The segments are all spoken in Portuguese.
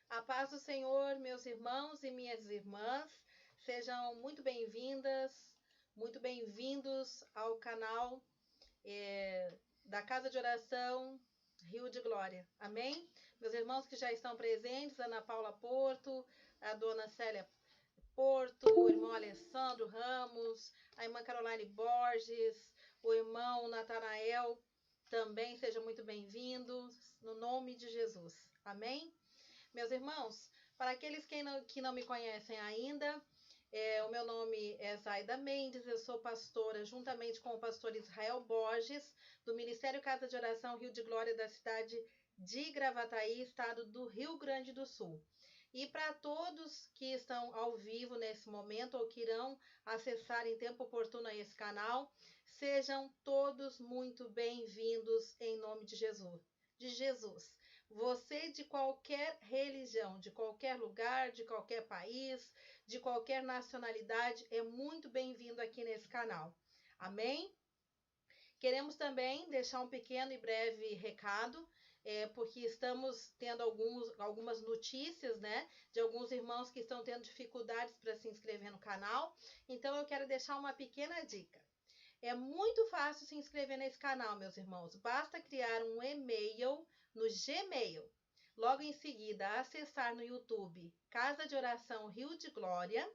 A paz do Senhor, meus irmãos e minhas irmãs, sejam muito bem-vindas, muito bem-vindos ao canal da Casa de Oração Rio de Glória. Amém? Meus irmãos que já estão presentes, Ana Paula Porto, a dona Célia Porto, o irmão Alessandro Ramos, a irmã Caroline Borges, o irmão Natanael, também sejam muito bem-vindos, no nome de Jesus. Amém? Meus irmãos, para aqueles que não me conhecem ainda, o meu nome é Zaida Mendes, eu sou pastora, juntamente com o pastor Israel Borges, do Ministério Casa de Oração Rio de Glória da cidade de Gravataí, estado do Rio Grande do Sul. E para todos que estão ao vivo nesse momento ou que irão acessar em tempo oportuno a esse canal, sejam todos muito bem-vindos em nome de Jesus. Você de qualquer religião, de qualquer lugar, de qualquer país, de qualquer nacionalidade, é muito bem-vindo aqui nesse canal. Amém? Queremos também deixar um pequeno e breve recado, porque estamos tendo algumas notícias, né, de alguns irmãos que estão tendo dificuldades para se inscrever no canal. Então eu quero deixar uma pequena dica. É muito fácil se inscrever nesse canal, meus irmãos. Basta criar um e-mail no Gmail. Logo em seguida, acessar no YouTube Casa de Oração Rio de Glória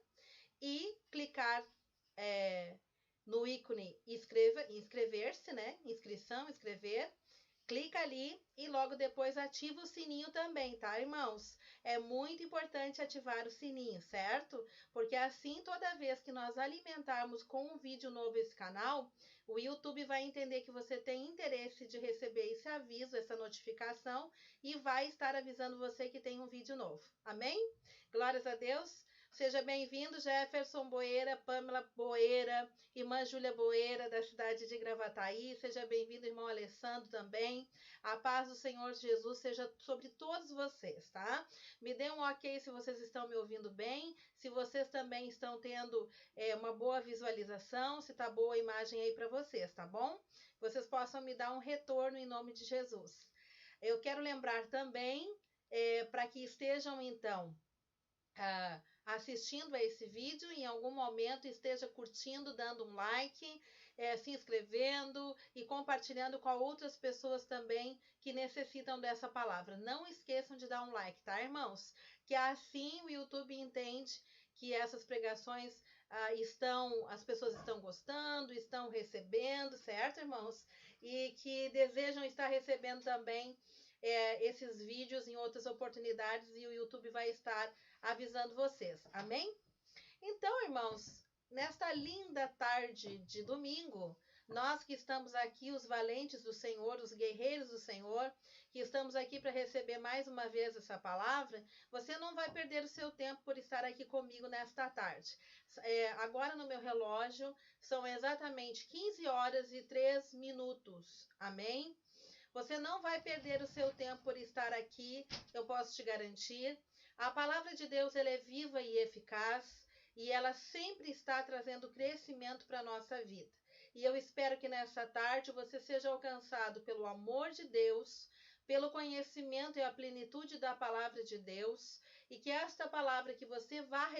e clicar no ícone inscrever-se, né? Inscrição, inscrever. Clica ali e logo depois ativa o sininho também, tá, irmãos? É muito importante ativar o sininho, certo? Porque assim, toda vez que nós alimentarmos com um vídeo novo esse canal, o YouTube vai entender que você tem interesse de receber esse aviso, essa notificação, e vai estar avisando você que tem um vídeo novo. Amém? Glórias a Deus! Seja bem-vindo, Jefferson Boeira, Pamela Boeira, irmã Júlia Boeira, da cidade de Gravataí. Seja bem-vindo, irmão Alessandro também. A paz do Senhor Jesus seja sobre todos vocês, tá? Me dê um ok se vocês estão me ouvindo bem, se vocês também estão tendo uma boa visualização, se tá boa a imagem aí para vocês, tá bom? Vocês possam me dar um retorno em nome de Jesus. Eu quero lembrar também, para que estejam, então, assistindo a esse vídeo, em algum momento esteja curtindo, dando um like, se inscrevendo e compartilhando com outras pessoas também que necessitam dessa palavra. Não esqueçam de dar um like, tá, irmãos? Que assim o YouTube entende que essas pregações as pessoas estão gostando, estão recebendo, certo, irmãos? E que desejam estar recebendo também esses vídeos em outras oportunidades e o YouTube vai estar avisando vocês. Amém? Então, irmãos, nesta linda tarde de domingo, nós que estamos aqui, os valentes do Senhor, os guerreiros do Senhor, que estamos aqui para receber mais uma vez essa palavra, você não vai perder o seu tempo por estar aqui comigo nesta tarde. Agora no meu relógio são exatamente 15 horas e 3 minutos. Amém? Você não vai perder o seu tempo por estar aqui, eu posso te garantir. A palavra de Deus ela é viva e eficaz e ela sempre está trazendo crescimento para a nossa vida. E eu espero que nessa tarde você seja alcançado pelo amor de Deus, pelo conhecimento e a plenitude da palavra de Deus, e que esta palavra que você vai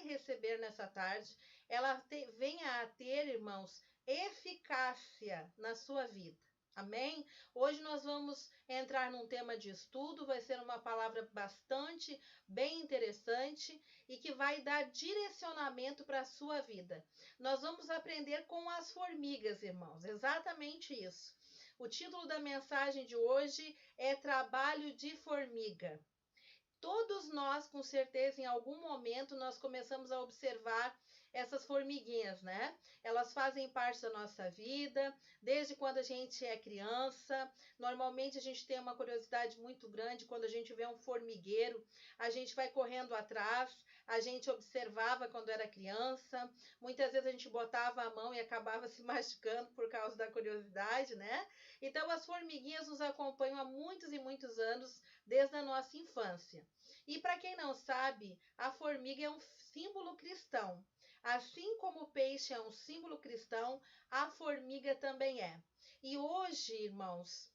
receber nessa tarde, ela venha a ter, irmãos, eficácia na sua vida. Amém? Hoje nós vamos entrar num tema de estudo, vai ser uma palavra bastante bem interessante e que vai dar direcionamento para a sua vida. Nós vamos aprender com as formigas, irmãos, exatamente isso. O título da mensagem de hoje é Trabalho de Formiga. Todos nós, com certeza, em algum momento, nós começamos a observar essas formiguinhas, né? Elas fazem parte da nossa vida, desde quando a gente é criança. Normalmente a gente tem uma curiosidade muito grande quando a gente vê um formigueiro, a gente vai correndo atrás, a gente observava quando era criança. Muitas vezes a gente botava a mão e acabava se machucando por causa da curiosidade, né? Então as formiguinhas nos acompanham há muitos e muitos anos, desde a nossa infância. E para quem não sabe, a formiga é um símbolo cristão. Assim como o peixe é um símbolo cristão, a formiga também é. E hoje, irmãos,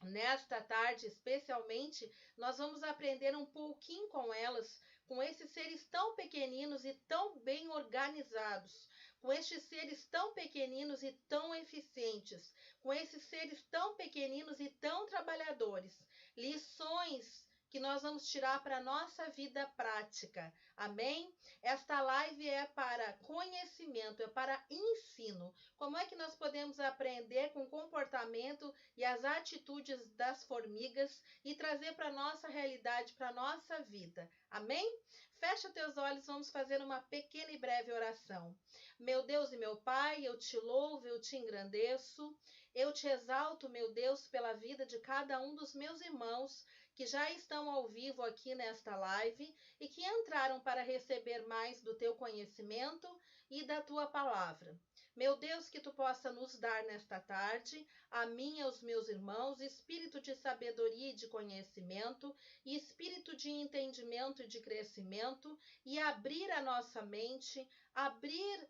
Nesta tarde, especialmente, nós vamos aprender um pouquinho com elas, com esses seres tão pequeninos e tão bem organizados, com estes seres tão pequeninos e tão eficientes, com esses seres tão pequeninos e tão trabalhadores. Lições que nós vamos tirar para a nossa vida prática. Amém? Esta live é para conhecimento, é para ensino. Como é que nós podemos aprender com o comportamento e as atitudes das formigas e trazer para a nossa realidade, para a nossa vida. Amém? Fecha teus olhos, vamos fazer uma pequena e breve oração. Meu Deus e meu Pai, eu te louvo, eu te engrandeço, eu te exalto, meu Deus, pela vida de cada um dos meus irmãos que já estão ao vivo aqui nesta live e que entraram para receber mais do teu conhecimento e da tua palavra. Meu Deus, que tu possa nos dar nesta tarde, a mim e aos meus irmãos, espírito de sabedoria e de conhecimento, e espírito de entendimento e de crescimento, e abrir a nossa mente, abrir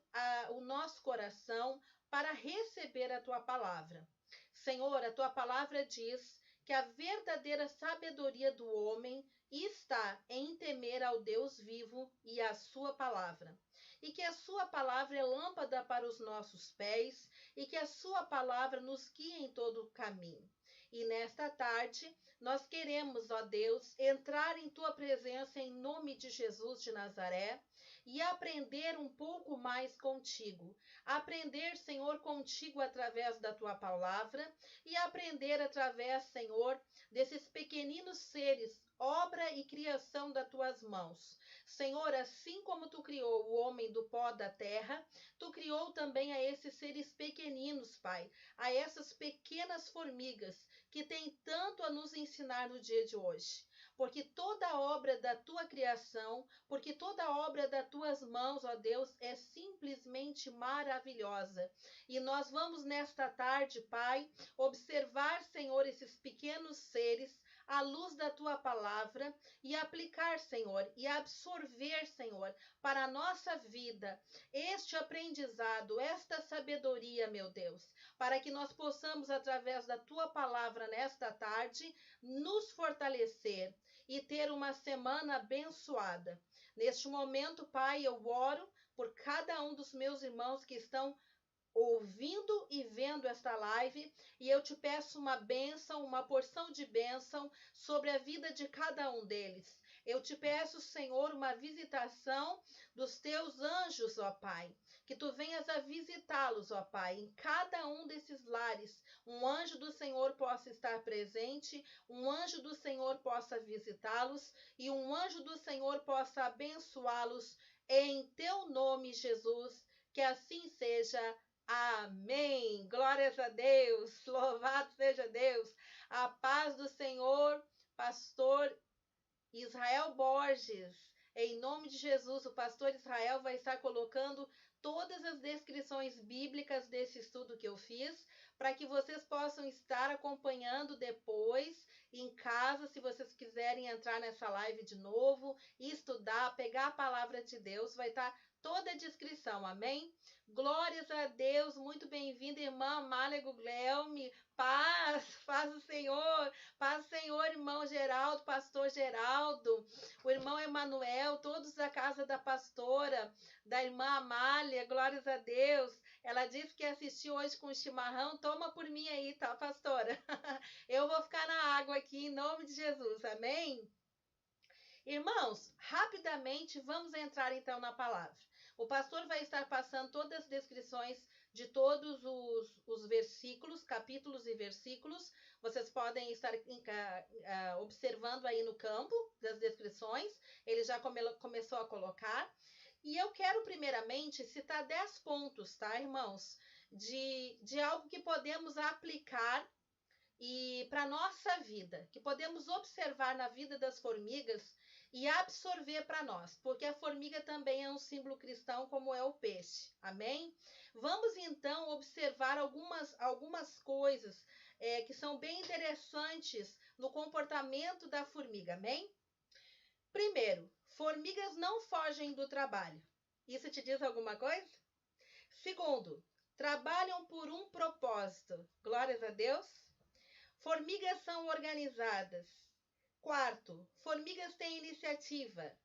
o nosso coração para receber a tua palavra. Senhor, a tua palavra diz que a verdadeira sabedoria do homem está em temer ao Deus vivo e à sua palavra. E que a sua palavra é lâmpada para os nossos pés e que a sua palavra nos guia em todo o caminho. E nesta tarde, nós queremos, ó Deus, entrar em tua presença em nome de Jesus de Nazaré e aprender um pouco mais contigo. Aprender, Senhor, contigo através da tua palavra e aprender através, Senhor, desses pequeninos seres, obra e criação das tuas mãos. Senhor, assim como tu criou o homem do pó da terra, tu criou também a esses seres pequeninos, Pai, a essas pequenas formigas que têm tanto a nos ensinar no dia de hoje. Porque toda obra da tua criação, porque toda obra das tuas mãos, ó Deus, é simplesmente maravilhosa. E nós vamos nesta tarde, Pai, observar, Senhor, esses pequenos seres à luz da tua palavra e aplicar, Senhor, e absorver, Senhor, para a nossa vida este aprendizado, esta sabedoria, meu Deus, para que nós possamos, através da tua palavra nesta tarde, nos fortalecer e ter uma semana abençoada. Neste momento, Pai, eu oro por cada um dos meus irmãos que estão ouvindo e vendo esta live, e eu te peço uma bênção, uma porção de bênção sobre a vida de cada um deles. Eu te peço, Senhor, uma visitação dos teus anjos, ó Pai, que tu venhas a visitá-los, ó Pai, em cada um desses lares. Um anjo do Senhor possa estar presente, um anjo do Senhor possa visitá-los e um anjo do Senhor possa abençoá-los em teu nome, Jesus, que assim seja. Amém. Glórias a Deus. Louvado seja Deus. A paz do Senhor, pastor Israel Borges. Em nome de Jesus, o pastor Israel vai estar colocando todas as descrições bíblicas desse estudo que eu fiz, para que vocês possam estar acompanhando depois em casa, se vocês quiserem entrar nessa live de novo, estudar, pegar a palavra de Deus, vai estar toda a descrição, amém? Glórias a Deus, muito bem-vinda, irmã Amália Guglielmi, paz do Senhor, irmão Geraldo, pastor Geraldo, o irmão Emanuel, todos da casa da pastora, da irmã Amália, glórias a Deus. Ela disse que assistiu hoje com chimarrão, toma por mim aí, tá, pastora? Eu vou ficar na água aqui, em nome de Jesus, amém? Irmãos, rapidamente vamos entrar então na palavra. O pastor vai estar passando todas as descrições de todos os versículos, capítulos e versículos. Vocês podem estar observando aí no campo das descrições. Ele já começou a colocar. E eu quero primeiramente citar 10 pontos, tá, irmãos? De algo que podemos aplicar e para nossa vida, que podemos observar na vida das formigas e absorver para nós, porque a formiga também é um símbolo cristão, como é o peixe, amém? Vamos então observar algumas coisas que são bem interessantes no comportamento da formiga, amém? Primeiro, formigas não fogem do trabalho. Isso te diz alguma coisa? Segundo, trabalham por um propósito. Glórias a Deus. Formigas são organizadas. Quarto, formigas têm iniciativa.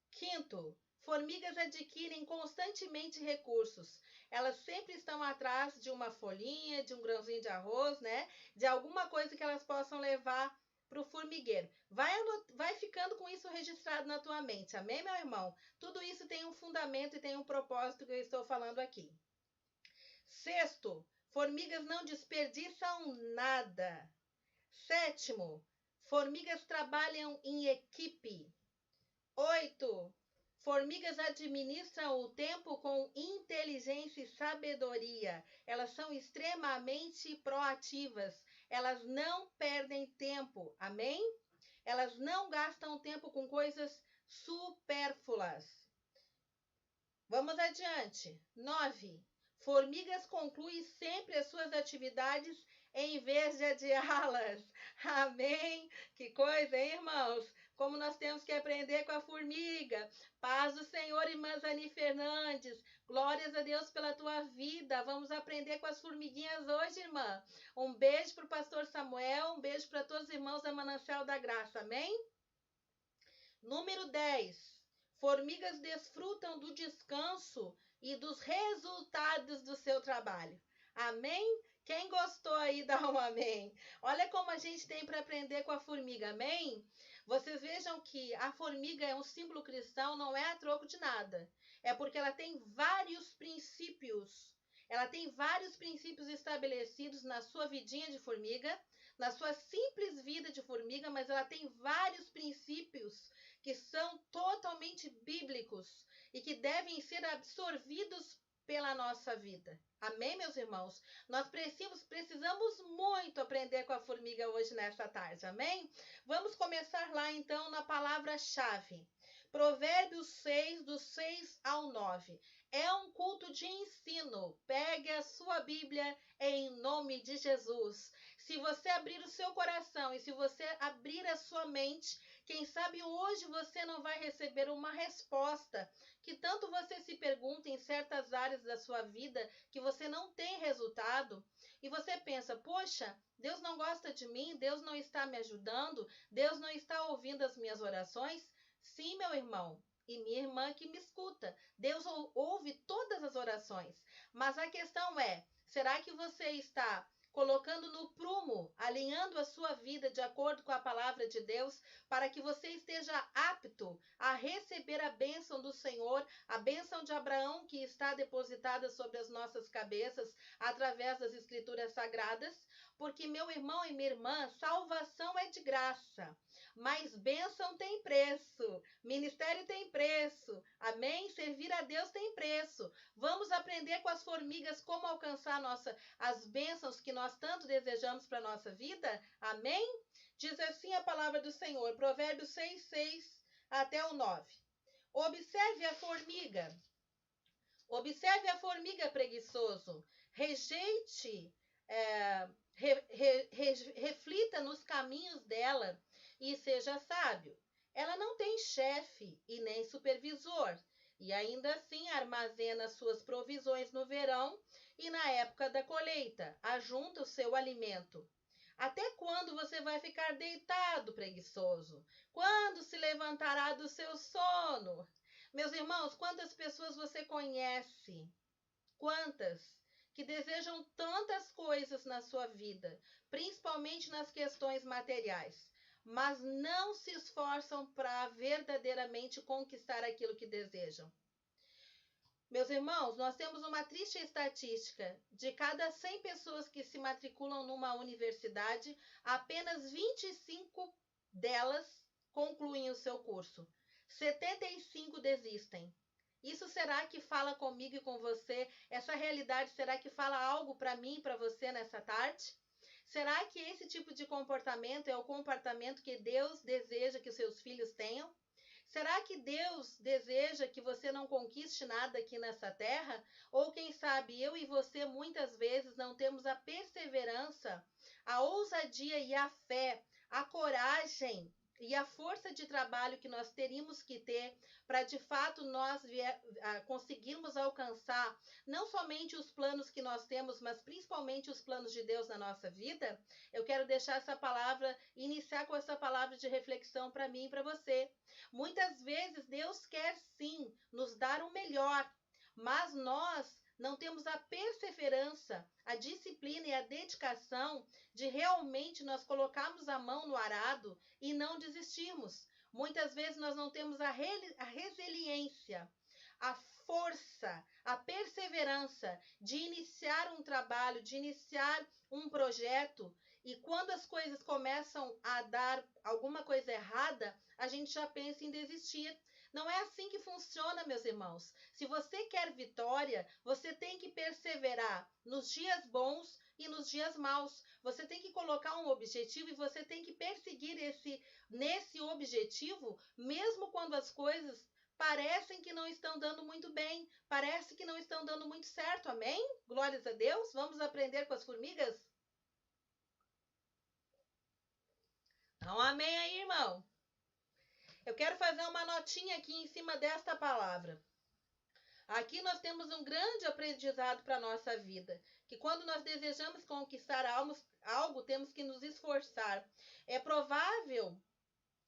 Quinto, formigas adquirem constantemente recursos. Elas sempre estão atrás de uma folhinha, de um grãozinho de arroz, né? De alguma coisa que elas possam levar para o formigueiro. Vai ficando com isso registrado na tua mente. Amém, meu irmão? Tudo isso tem um fundamento e tem um propósito que eu estou falando aqui. Sexto, formigas não desperdiçam nada. Sétimo, formigas trabalham em equipe. 8. Formigas administram o tempo com inteligência e sabedoria. Elas são extremamente proativas. Elas não perdem tempo. Amém? Elas não gastam tempo com coisas supérfluas. Vamos adiante. 9. Formigas concluem sempre as suas atividades em vez de adiá-las. Amém? Que coisa, hein, irmãos? Como nós temos que aprender com a formiga. Paz do Senhor, irmã Zani Fernandes. Glórias a Deus pela tua vida. Vamos aprender com as formiguinhas hoje, irmã. Um beijo para o pastor Samuel, um beijo para todos os irmãos da Manancial da Graça. Amém? Número 10. Formigas desfrutam do descanso e dos resultados do seu trabalho. Amém? Quem gostou aí, dá um amém. Olha como a gente tem para aprender com a formiga, amém? Vocês vejam que a formiga é um símbolo cristão, não é a troco de nada. É porque ela tem vários princípios. Ela tem vários princípios estabelecidos na sua vidinha de formiga, na sua simples vida de formiga, mas ela tem vários princípios que são totalmente bíblicos e que devem ser absorvidos pela nossa vida. Amém, meus irmãos? Nós precisamos muito aprender com a formiga hoje nessa tarde, amém? Vamos começar lá então na palavra-chave. Provérbios 6, do 6 ao 9. É um culto de ensino. Pegue a sua Bíblia em nome de Jesus. Se você abrir o seu coração e se você abrir a sua mente, quem sabe hoje você não vai receber uma resposta que tanto você se pergunta em certas áreas da sua vida que você não tem resultado e você pensa, poxa, Deus não gosta de mim, Deus não está me ajudando, Deus não está ouvindo as minhas orações. Sim, meu irmão e minha irmã que me escuta, Deus ouve todas as orações, mas a questão é, será que você está colocando no prumo, alinhando a sua vida de acordo com a palavra de Deus, para que você esteja apto a receber a bênção do Senhor, a bênção de Abraão que está depositada sobre as nossas cabeças através das Escrituras Sagradas? Porque, meu irmão e minha irmã, salvação é de graça, mas bênção tem preço, ministério tem preço, amém? Servir a Deus tem preço. Vamos aprender com as formigas como alcançar as bênçãos que nós tanto desejamos para a nossa vida, amém? Diz assim a palavra do Senhor, Provérbios 6, 6 até o 9. Observe a formiga preguiçoso, reflita nos caminhos dela e seja sábio. Ela não tem chefe e nem supervisor, e ainda assim armazena suas provisões no verão e na época da colheita, ajunta o seu alimento. Até quando você vai ficar deitado, preguiçoso? Quando se levantará do seu sono? Meus irmãos, quantas pessoas você conhece? Quantas? Que desejam tantas coisas na sua vida, principalmente nas questões materiais, mas não se esforçam para verdadeiramente conquistar aquilo que desejam. Meus irmãos, nós temos uma triste estatística. De cada 100 pessoas que se matriculam numa universidade, apenas 25 delas concluem o seu curso. 75 desistem. Isso será que fala comigo e com você? Essa realidade será que fala algo para mim e para você nessa tarde? Será que esse tipo de comportamento é o comportamento que Deus deseja que os seus filhos tenham? Será que Deus deseja que você não conquiste nada aqui nessa terra? Ou quem sabe eu e você muitas vezes não temos a perseverança, a ousadia e a fé, a coragem e a força de trabalho que nós teríamos que ter para de fato nós conseguirmos alcançar não somente os planos que nós temos, mas principalmente os planos de Deus na nossa vida, eu quero deixar essa palavra, iniciar com essa palavra de reflexão para mim e para você. Muitas vezes Deus quer sim nos dar o melhor, mas nós não temos a perseverança, a disciplina e a dedicação de realmente nós colocarmos a mão no arado e não desistirmos. Muitas vezes nós não temos a resiliência, a força, a perseverança de iniciar um trabalho, de iniciar um projeto, e quando as coisas começam a dar alguma coisa errada, a gente já pensa em desistir. Não é assim que funciona, meus irmãos. Se você quer vitória, você tem que perseverar nos dias bons e nos dias maus. Você tem que colocar um objetivo e você tem que perseguir nesse objetivo, mesmo quando as coisas parecem que não estão dando muito bem, parece que não estão dando muito certo, amém? Glórias a Deus. Vamos aprender com as formigas? Então, amém aí, irmão. Eu quero fazer uma notinha aqui em cima desta palavra. Aqui nós temos um grande aprendizado para a nossa vida, que quando nós desejamos conquistar algo, temos que nos esforçar. É provável,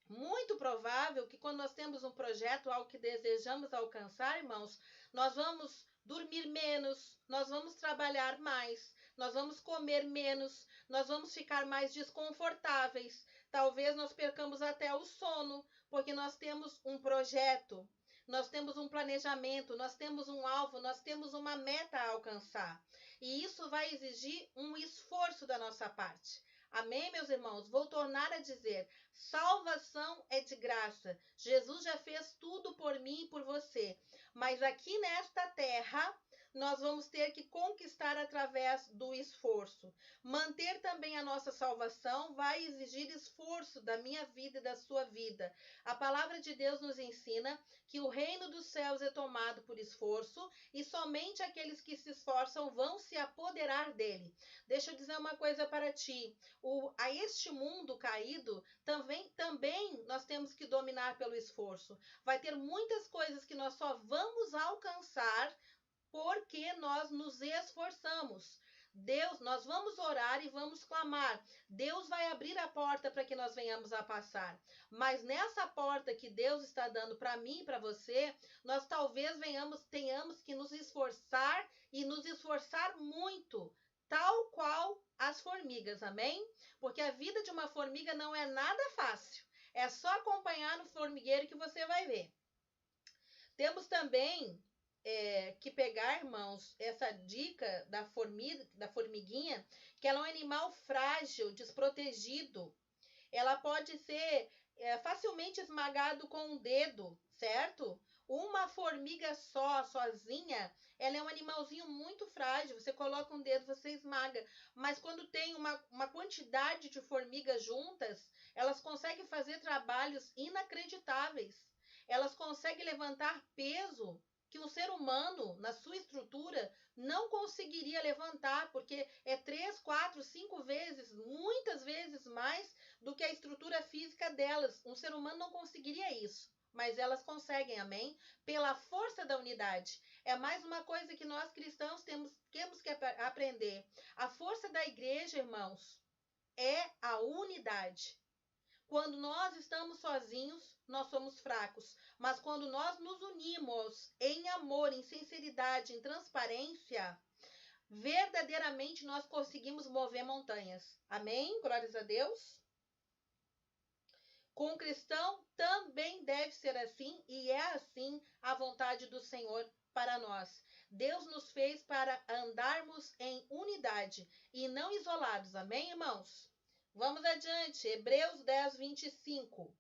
muito provável, que quando nós temos um projeto, algo que desejamos alcançar, irmãos, nós vamos dormir menos, nós vamos trabalhar mais, nós vamos comer menos, nós vamos ficar mais desconfortáveis. Talvez nós percamos até o sono, porque nós temos um projeto, nós temos um planejamento, nós temos um alvo, nós temos uma meta a alcançar. E isso vai exigir um esforço da nossa parte. Amém, meus irmãos? Vou tornar a dizer, salvação é de graça. Jesus já fez tudo por mim e por você. Mas aqui nesta terra, nós vamos ter que conquistar através do esforço. Manter também a nossa salvação vai exigir esforço da minha vida e da sua vida. A palavra de Deus nos ensina que o reino dos céus é tomado por esforço e somente aqueles que se esforçam vão se apoderar dele. Deixa eu dizer uma coisa para ti. A este mundo caído, também nós temos que dominar pelo esforço. Vai ter muitas coisas que nós só vamos alcançar porque nós nos esforçamos. Deus, nós vamos orar e vamos clamar. Deus vai abrir a porta para que nós venhamos a passar. Mas nessa porta que Deus está dando para mim e para você, nós talvez tenhamos que nos esforçar e nos esforçar muito, tal qual as formigas, amém? Porque a vida de uma formiga não é nada fácil. É só acompanhar no formigueiro que você vai ver. Temos também que pegar, irmãos, essa dica da formiguinha, que ela é um animal frágil, desprotegido. Ela pode ser facilmente esmagado com um dedo, certo? Uma formiga sozinha, ela é um animalzinho muito frágil. Você coloca um dedo, você esmaga. Mas quando tem uma quantidade de formigas juntas, elas conseguem fazer trabalhos inacreditáveis. Elas conseguem levantar peso que um ser humano, na sua estrutura, não conseguiria levantar, porque é 3, 4, 5 vezes, muitas vezes mais do que a estrutura física delas. Um ser humano não conseguiria isso, mas elas conseguem, amém? Pela força da unidade. É mais uma coisa que nós cristãos temos que aprender. A força da igreja, irmãos, é a unidade. Quando nós estamos sozinhos, nós somos fracos. Mas quando nós nos unimos em amor, em sinceridade, em transparência, verdadeiramente nós conseguimos mover montanhas. Amém? Glórias a Deus. Com o cristão também deve ser assim, e é assim a vontade do Senhor para nós. Deus nos fez para andarmos em unidade e não isolados. Amém, irmãos? Vamos adiante, Hebreus 10, 25.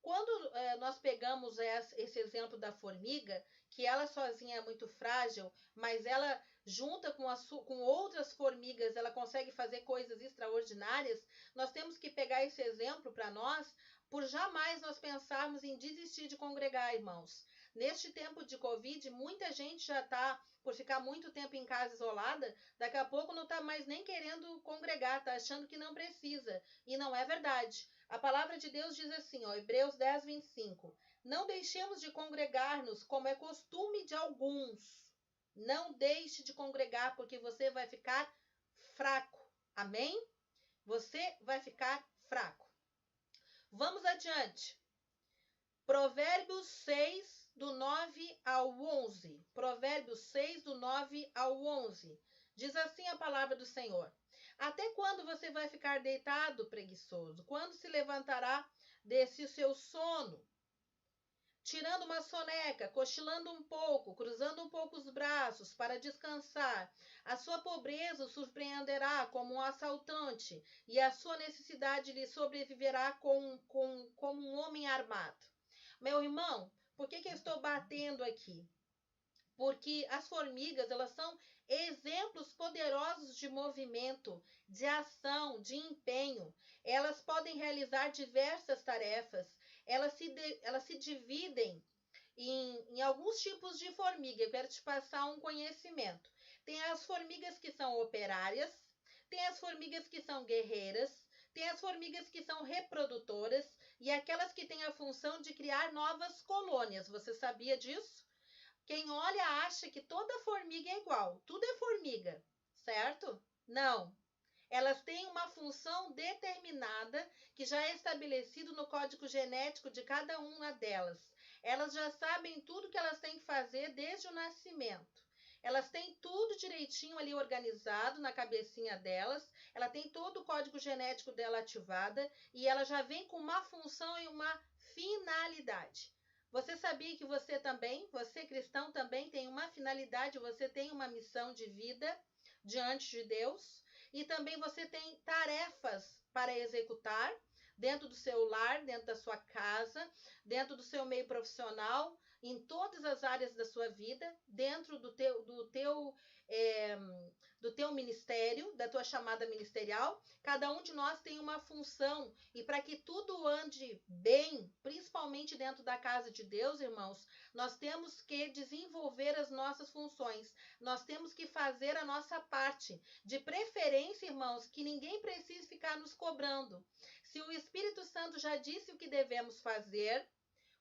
Quando nós pegamos esse exemplo da formiga, que ela sozinha é muito frágil, mas ela junta com outras formigas, ela consegue fazer coisas extraordinárias, nós temos que pegar esse exemplo para nós, por jamais nós pensarmos em desistir de congregar, irmãos. Neste tempo de Covid, muita gente já está, por ficar muito tempo em casa isolada, daqui a pouco não está mais nem querendo congregar, está achando que não precisa. E não é verdade. A palavra de Deus diz assim, ó, Hebreus 10, 25. Não deixemos de congregar-nos, como é costume de alguns. Não deixe de congregar, porque você vai ficar fraco. Amém? Você vai ficar fraco. Vamos adiante. Provérbios 6, do 9 ao 11. Provérbios 6, do 9 ao 11. Diz assim a palavra do Senhor. Até quando você vai ficar deitado, preguiçoso? Quando se levantará desse seu sono? Tirando uma soneca, cochilando um pouco, cruzando um pouco os braços para descansar. A sua pobreza o surpreenderá como um assaltante, e a sua necessidade lhe sobreviverá como um homem armado. Meu irmão, por que eu estou batendo aqui? Porque as formigas, elas são exemplos poderosos de movimento, de ação, de empenho. Elas podem realizar diversas tarefas. Elas se dividem em alguns tipos de formiga. Eu quero te passar um conhecimento. Tem as formigas que são operárias, tem as formigas que são guerreiras, tem as formigas que são reprodutoras e aquelas que têm a função de criar novas colônias. Você sabia disso? Quem olha acha que toda formiga é igual, tudo é formiga, certo? Não. Elas têm uma função determinada que já é estabelecido no código genético de cada uma delas. Elas já sabem tudo que elas têm que fazer desde o nascimento. Elas têm tudo direitinho ali organizado na cabecinha delas. Ela tem todo o código genético dela ativada e ela já vem com uma função e uma finalidade. Você sabia que você cristão também tem uma finalidade, você tem uma missão de vida diante de Deus e também você tem tarefas para executar dentro do seu lar, dentro da sua casa, dentro do seu meio profissional, em todas as áreas da sua vida, dentro do teu ministério, da tua chamada ministerial. Cada um de nós tem uma função e para que tudo ande bem, principalmente dentro da casa de Deus, irmãos, nós temos que desenvolver as nossas funções. Nós temos que fazer a nossa parte. De preferência, irmãos, que ninguém precise ficar nos cobrando. Se o Espírito Santo já disse o que devemos fazer,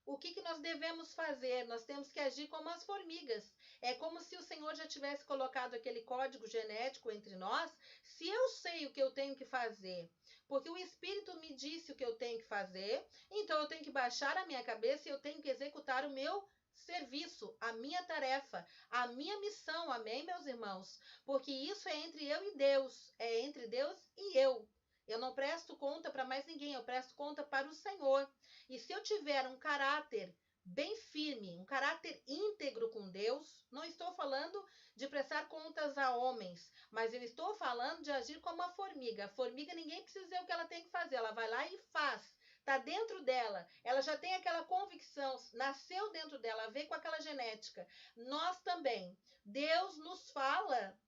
o que nós devemos fazer? Nós temos que agir como as formigas. É como se o Senhor já tivesse colocado aquele código genético entre nós. Se eu sei o que eu tenho que fazer, porque o Espírito me disse o que eu tenho que fazer, então eu tenho que baixar a minha cabeça e eu tenho que executar o meu serviço, a minha tarefa, a minha missão. Amém, meus irmãos? Porque isso é entre eu e Deus. É entre Deus e eu. Eu não presto conta para mais ninguém, eu presto conta para o Senhor. E se eu tiver um caráter bem firme, um caráter íntegro com Deus, não estou falando de prestar contas a homens, mas eu estou falando de agir como a formiga. A formiga, ninguém precisa dizer o que ela tem que fazer, ela vai lá e faz. Está dentro dela, ela já tem aquela convicção, nasceu dentro dela, veio com aquela genética. Nós também. Deus nos fala,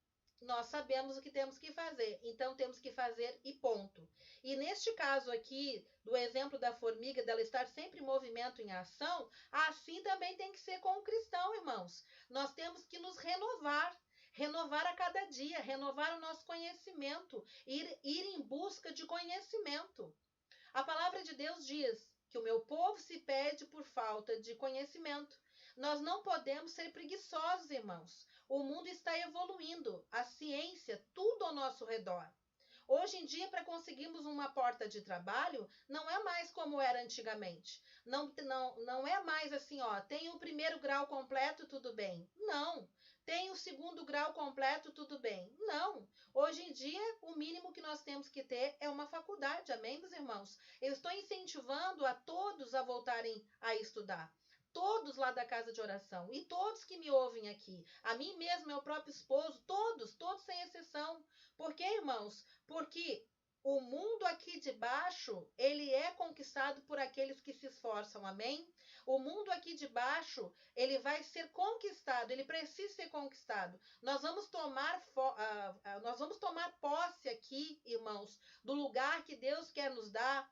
nós sabemos o que temos que fazer, então temos que fazer e ponto. E neste caso aqui, do exemplo da formiga, dela estar sempre em movimento, em ação, assim também tem que ser com o cristão, irmãos. Nós temos que nos renovar a cada dia, renovar o nosso conhecimento, ir em busca de conhecimento. A palavra de Deus diz que o meu povo se perde por falta de conhecimento. Nós não podemos ser preguiçosos, irmãos. O mundo está evoluindo, a ciência, tudo ao nosso redor. Hoje em dia, para conseguirmos uma porta de trabalho, não é mais como era antigamente. Não é mais assim, ó, tem o primeiro grau completo, tudo bem. Não. Tem o segundo grau completo, tudo bem. Não. Hoje em dia, o mínimo que nós temos que ter é uma faculdade. Amém, meus irmãos? Eu estou incentivando a todos a voltarem a estudar. Todos lá da casa de oração e todos que me ouvem aqui, a mim mesmo, meu próprio esposo, todos sem exceção. Por quê, irmãos? Porque o mundo aqui de baixo, ele é conquistado por aqueles que se esforçam, amém? O mundo aqui de baixo, ele vai ser conquistado, ele precisa ser conquistado. Nós vamos tomar posse aqui, irmãos, do lugar que Deus quer nos dar,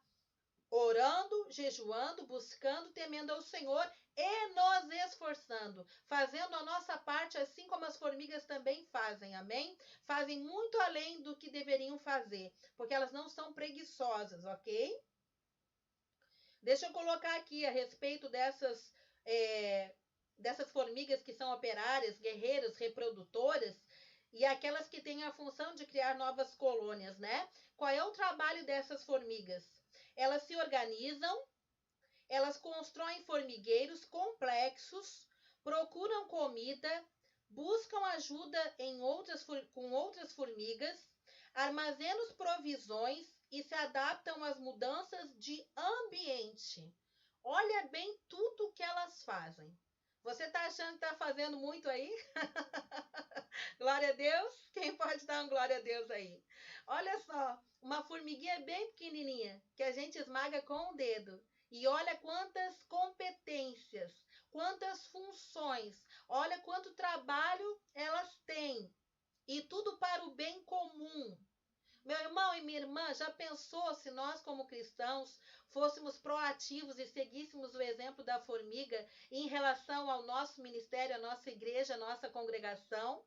orando, jejuando, buscando, temendo ao Senhor e nos esforçando, fazendo a nossa parte, assim como as formigas também fazem, amém? Fazem muito além do que deveriam fazer, porque elas não são preguiçosas, ok? Deixa eu colocar aqui a respeito dessas formigas que são operárias, guerreiras, reprodutoras, e aquelas que têm a função de criar novas colônias, né? Qual é o trabalho dessas formigas? Elas se organizam, elas constroem formigueiros complexos, procuram comida, buscam ajuda com outras formigas, armazenam provisões e se adaptam às mudanças de ambiente. Olha bem tudo que elas fazem. Você está achando que está fazendo muito aí? Glória a Deus. Quem pode dar um glória a Deus aí? Olha só, uma formiguinha bem pequenininha que a gente esmaga com o dedo. E olha quantas competências, quantas funções, olha quanto trabalho elas têm. E tudo para o bem comum. Meu irmão e minha irmã, já pensou se nós, como cristãos, fôssemos proativos e seguíssemos o exemplo da formiga em relação ao nosso ministério, à nossa igreja, à nossa congregação?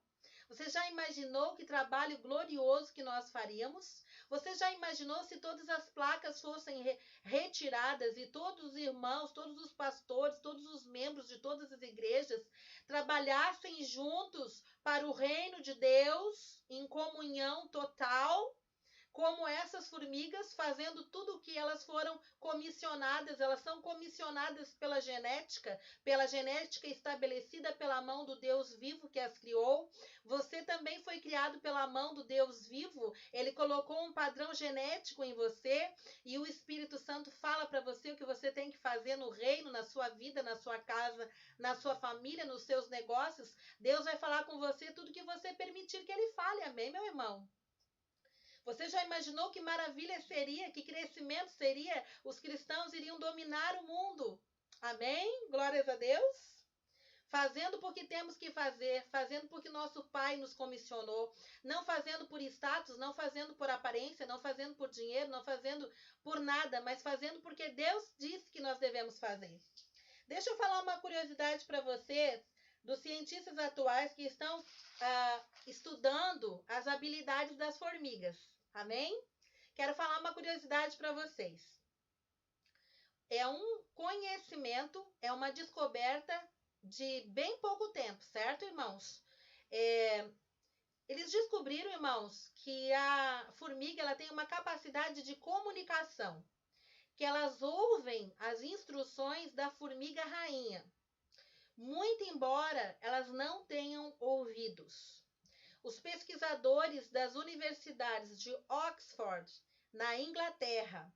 Você já imaginou que trabalho glorioso que nós faríamos? Você já imaginou se todas as placas fossem retiradas e todos os irmãos, todos os pastores, todos os membros de todas as igrejas trabalhassem juntos para o reino de Deus em comunhão total? Como essas formigas, fazendo tudo o que elas foram comissionadas, elas são comissionadas pela genética estabelecida pela mão do Deus vivo que as criou. Você também foi criado pela mão do Deus vivo, ele colocou um padrão genético em você e o Espírito Santo fala para você o que você tem que fazer no reino, na sua vida, na sua casa, na sua família, nos seus negócios. Deus vai falar com você tudo que você permitir que ele fale, amém, meu irmão? Você já imaginou que maravilha seria, que crescimento seria? Os cristãos iriam dominar o mundo. Amém? Glórias a Deus. Fazendo porque temos que fazer, fazendo porque nosso Pai nos comissionou, não fazendo por status, não fazendo por aparência, não fazendo por dinheiro, não fazendo por nada, mas fazendo porque Deus disse que nós devemos fazer. Deixa eu falar uma curiosidade para vocês dos cientistas atuais que estão estudando as habilidades das formigas. Amém? Quero falar uma curiosidade para vocês. É um conhecimento, é uma descoberta de bem pouco tempo, certo, irmãos? Eles descobriram, irmãos, que a formiga ela tem uma capacidade de comunicação, que elas ouvem as instruções da formiga rainha, muito embora elas não tenham ouvidos. Os pesquisadores das universidades de Oxford, na Inglaterra,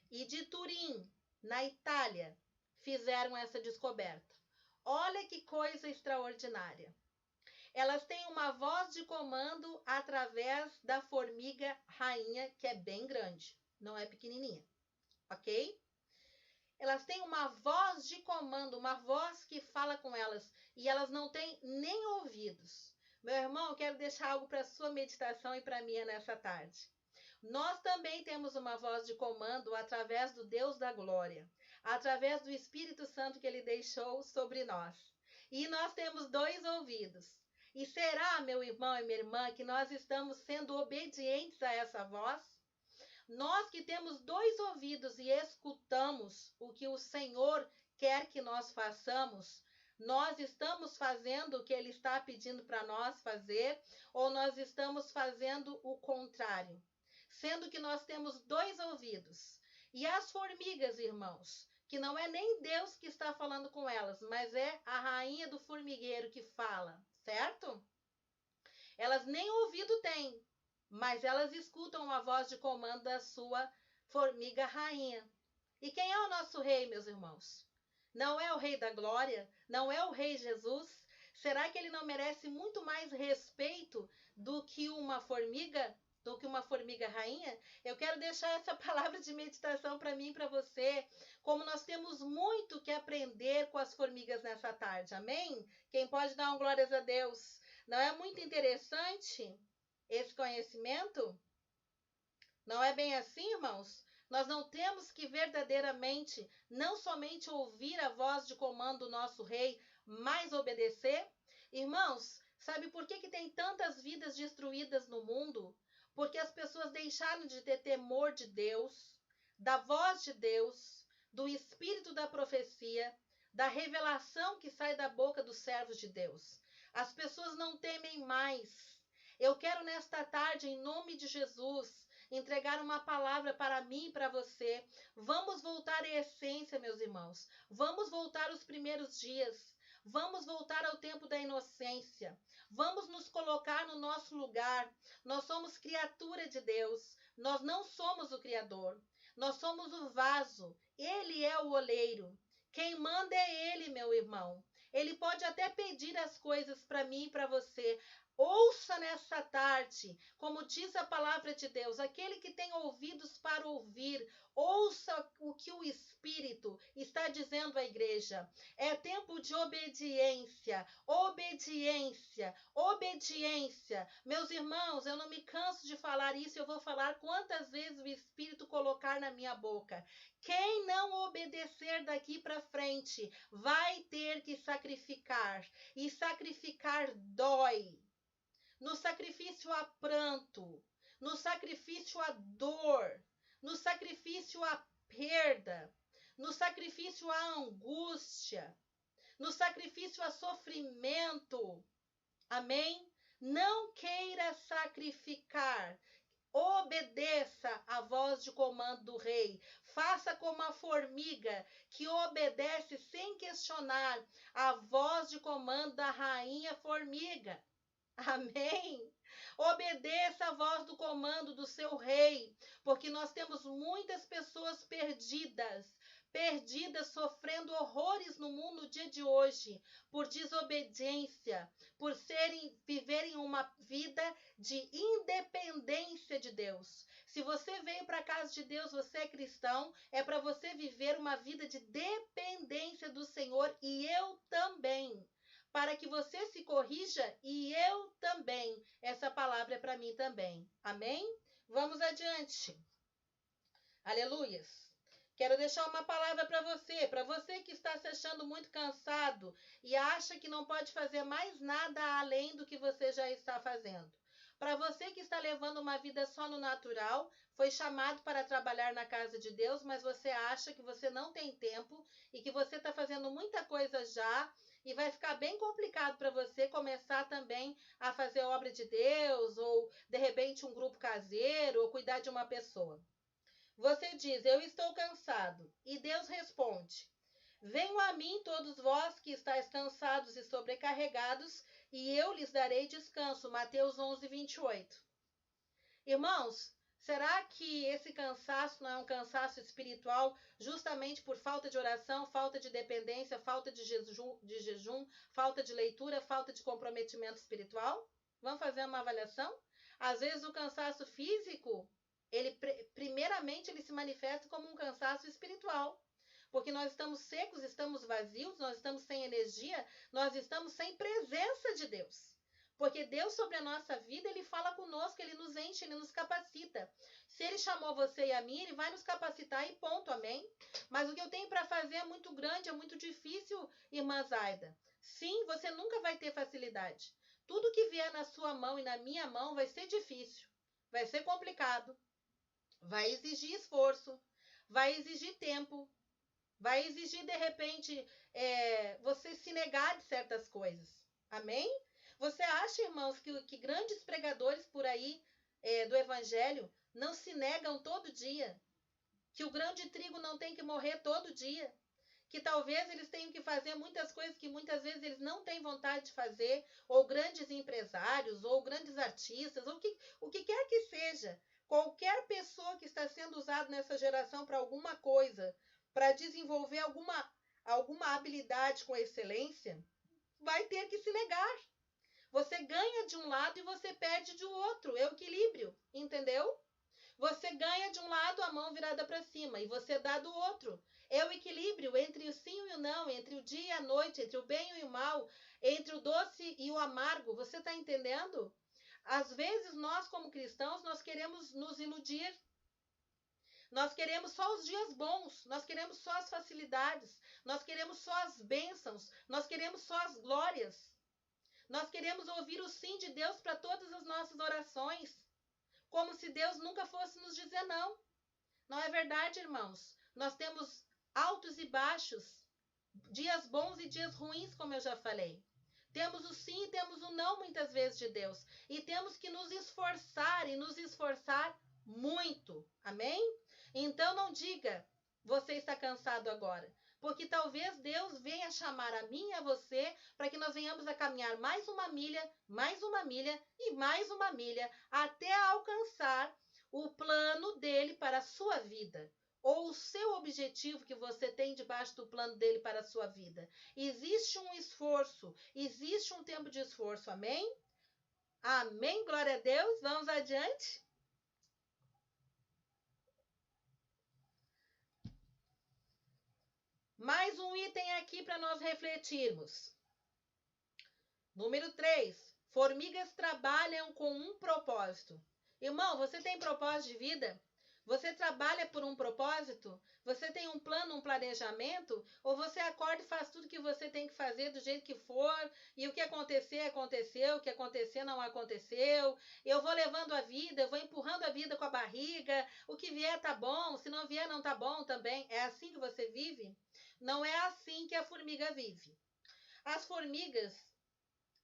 e de Turim, na Itália, fizeram essa descoberta. Olha que coisa extraordinária. Elas têm uma voz de comando através da formiga rainha, que é bem grande, não é pequenininha, ok? Elas têm uma voz de comando, uma voz que fala com elas, e elas não têm nem ouvidos. Meu irmão, eu quero deixar algo para a sua meditação e para a minha nessa tarde. Nós também temos uma voz de comando através do Deus da glória, através do Espírito Santo que ele deixou sobre nós. E nós temos 2 ouvidos. E será, meu irmão e minha irmã, que nós estamos sendo obedientes a essa voz? Nós que temos 2 ouvidos e escutamos o que o Senhor quer que nós façamos, nós estamos fazendo o que ele está pedindo para nós fazer ou nós estamos fazendo o contrário? Sendo que nós temos 2 ouvidos. E as formigas, irmãos, que não é nem Deus que está falando com elas, mas é a rainha do formigueiro que fala, certo? Elas nem ouvido têm, mas elas escutam a voz de comando da sua formiga rainha. E quem é o nosso rei, meus irmãos? Não é o Rei da Glória? Não é o Rei Jesus? Será que ele não merece muito mais respeito do que uma formiga? Do que uma formiga rainha? Eu quero deixar essa palavra de meditação para mim e para você, como nós temos muito que aprender com as formigas nessa tarde, amém? Quem pode dar um glórias a Deus? Não é muito interessante esse conhecimento? Não é bem assim, irmãos? Nós não temos que verdadeiramente, não somente ouvir a voz de comando do nosso rei, mas obedecer? Irmãos, sabe por que tem tantas vidas destruídas no mundo? Porque as pessoas deixaram de ter temor de Deus, da voz de Deus, do espírito da profecia, da revelação que sai da boca dos servos de Deus. As pessoas não temem mais. Eu quero nesta tarde, em nome de Jesus, entregar uma palavra para mim e para você. Vamos voltar à essência, meus irmãos. Vamos voltar aos primeiros dias. Vamos voltar ao tempo da inocência. Vamos nos colocar no nosso lugar. Nós somos criatura de Deus. Nós não somos o Criador. Nós somos o vaso. Ele é o oleiro. Quem manda é Ele, meu irmão. Ele pode até pedir as coisas para mim e para você. Ouça nessa tarde, como diz a palavra de Deus, aquele que tem ouvidos para ouvir, ouça o que o Espírito está dizendo à igreja. É tempo de obediência, obediência, obediência. Meus irmãos, eu não me canso de falar isso, eu vou falar quantas vezes o Espírito colocar na minha boca. Quem não obedecer daqui para frente vai ter que sacrificar, e sacrificar dói. No sacrifício há pranto, no sacrifício há dor, no sacrifício há perda, no sacrifício há angústia, no sacrifício há sofrimento. Amém? Não queira sacrificar. Obedeça à voz de comando do rei. Faça como a formiga que obedece sem questionar a voz de comando da rainha formiga. Amém? Obedeça a voz do comando do seu rei, porque nós temos muitas pessoas perdidas, sofrendo horrores no mundo no dia de hoje, por desobediência, por viverem uma vida de independência de Deus. Se você veio para a casa de Deus, você é cristão, é para você viver uma vida de dependência do Senhor, e eu também. Para que você se corrija, e eu também. Essa palavra é para mim também. Amém? Vamos adiante. Aleluias. Quero deixar uma palavra para você que está se achando muito cansado e acha que não pode fazer mais nada além do que você já está fazendo. Para você que está levando uma vida só no natural, foi chamado para trabalhar na casa de Deus, mas você acha que você não tem tempo e que você está fazendo muita coisa já, e vai ficar bem complicado para você começar também a fazer obra de Deus, ou de repente um grupo caseiro, ou cuidar de uma pessoa. Você diz, eu estou cansado. E Deus responde, venham a mim todos vós que estáis cansados e sobrecarregados, e eu lhes darei descanso. Mateus 11, 28. Irmãos, será que esse cansaço não é um cansaço espiritual justamente por falta de oração, falta de dependência, falta de jejum, falta de leitura, falta de comprometimento espiritual? Vamos fazer uma avaliação? Às vezes o cansaço físico, primeiramente ele se manifesta como um cansaço espiritual. Porque nós estamos secos, estamos vazios, nós estamos sem energia, nós estamos sem presença de Deus. Porque Deus sobre a nossa vida, Ele fala conosco, Ele nos enche, Ele nos capacita. Se Ele chamou você e a mim, Ele vai nos capacitar e ponto, amém? Mas o que eu tenho para fazer é muito grande, é muito difícil, irmã Zaida. Sim, você nunca vai ter facilidade. Tudo que vier na sua mão e na minha mão vai ser difícil, vai ser complicado, vai exigir esforço, vai exigir tempo, vai exigir, de repente, você se negar de certas coisas. Amém? Você acha, irmãos, que grandes pregadores por aí do evangelho não se negam todo dia? Que o grão de trigo não tem que morrer todo dia? Que talvez eles tenham que fazer muitas coisas que muitas vezes eles não têm vontade de fazer, ou grandes empresários, ou grandes artistas, ou o que quer que seja. Qualquer pessoa que está sendo usada nessa geração para alguma coisa, para desenvolver alguma habilidade com excelência, vai ter que se negar. Você ganha de um lado e você perde de outro. É o equilíbrio, entendeu? Você ganha de um lado a mão virada para cima e você dá do outro. É o equilíbrio entre o sim e o não, entre o dia e a noite, entre o bem e o mal, entre o doce e o amargo. Você está entendendo? Às vezes nós, como cristãos, nós queremos nos iludir. Nós queremos só os dias bons, nós queremos só as facilidades, nós queremos só as bênçãos, nós queremos só as glórias. Nós queremos ouvir o sim de Deus para todas as nossas orações, como se Deus nunca fosse nos dizer não. Não é verdade, irmãos? Nós temos altos e baixos, dias bons e dias ruins, como eu já falei. Temos o sim e temos o não, muitas vezes, de Deus. E temos que nos esforçar e nos esforçar muito. Amém? Então não diga, você está cansado agora. Porque talvez Deus venha chamar a mim e a você para que nós venhamos a caminhar mais uma milha e mais uma milha até alcançar o plano dele para a sua vida. Ou o seu objetivo que você tem debaixo do plano dele para a sua vida. Existe um esforço, existe um tempo de esforço, amém? Amém, glória a Deus, vamos adiante. Mais um item aqui para nós refletirmos. Número 3, formigas trabalham com um propósito. Irmão, você tem propósito de vida? Você trabalha por um propósito? Você tem um plano, um planejamento? Ou você acorda e faz tudo que você tem que fazer do jeito que for, e o que acontecer, aconteceu, o que acontecer, não aconteceu, eu vou levando a vida, eu vou empurrando a vida com a barriga, o que vier tá bom, se não vier não tá bom também. É assim que você vive? Não é assim que a formiga vive. As formigas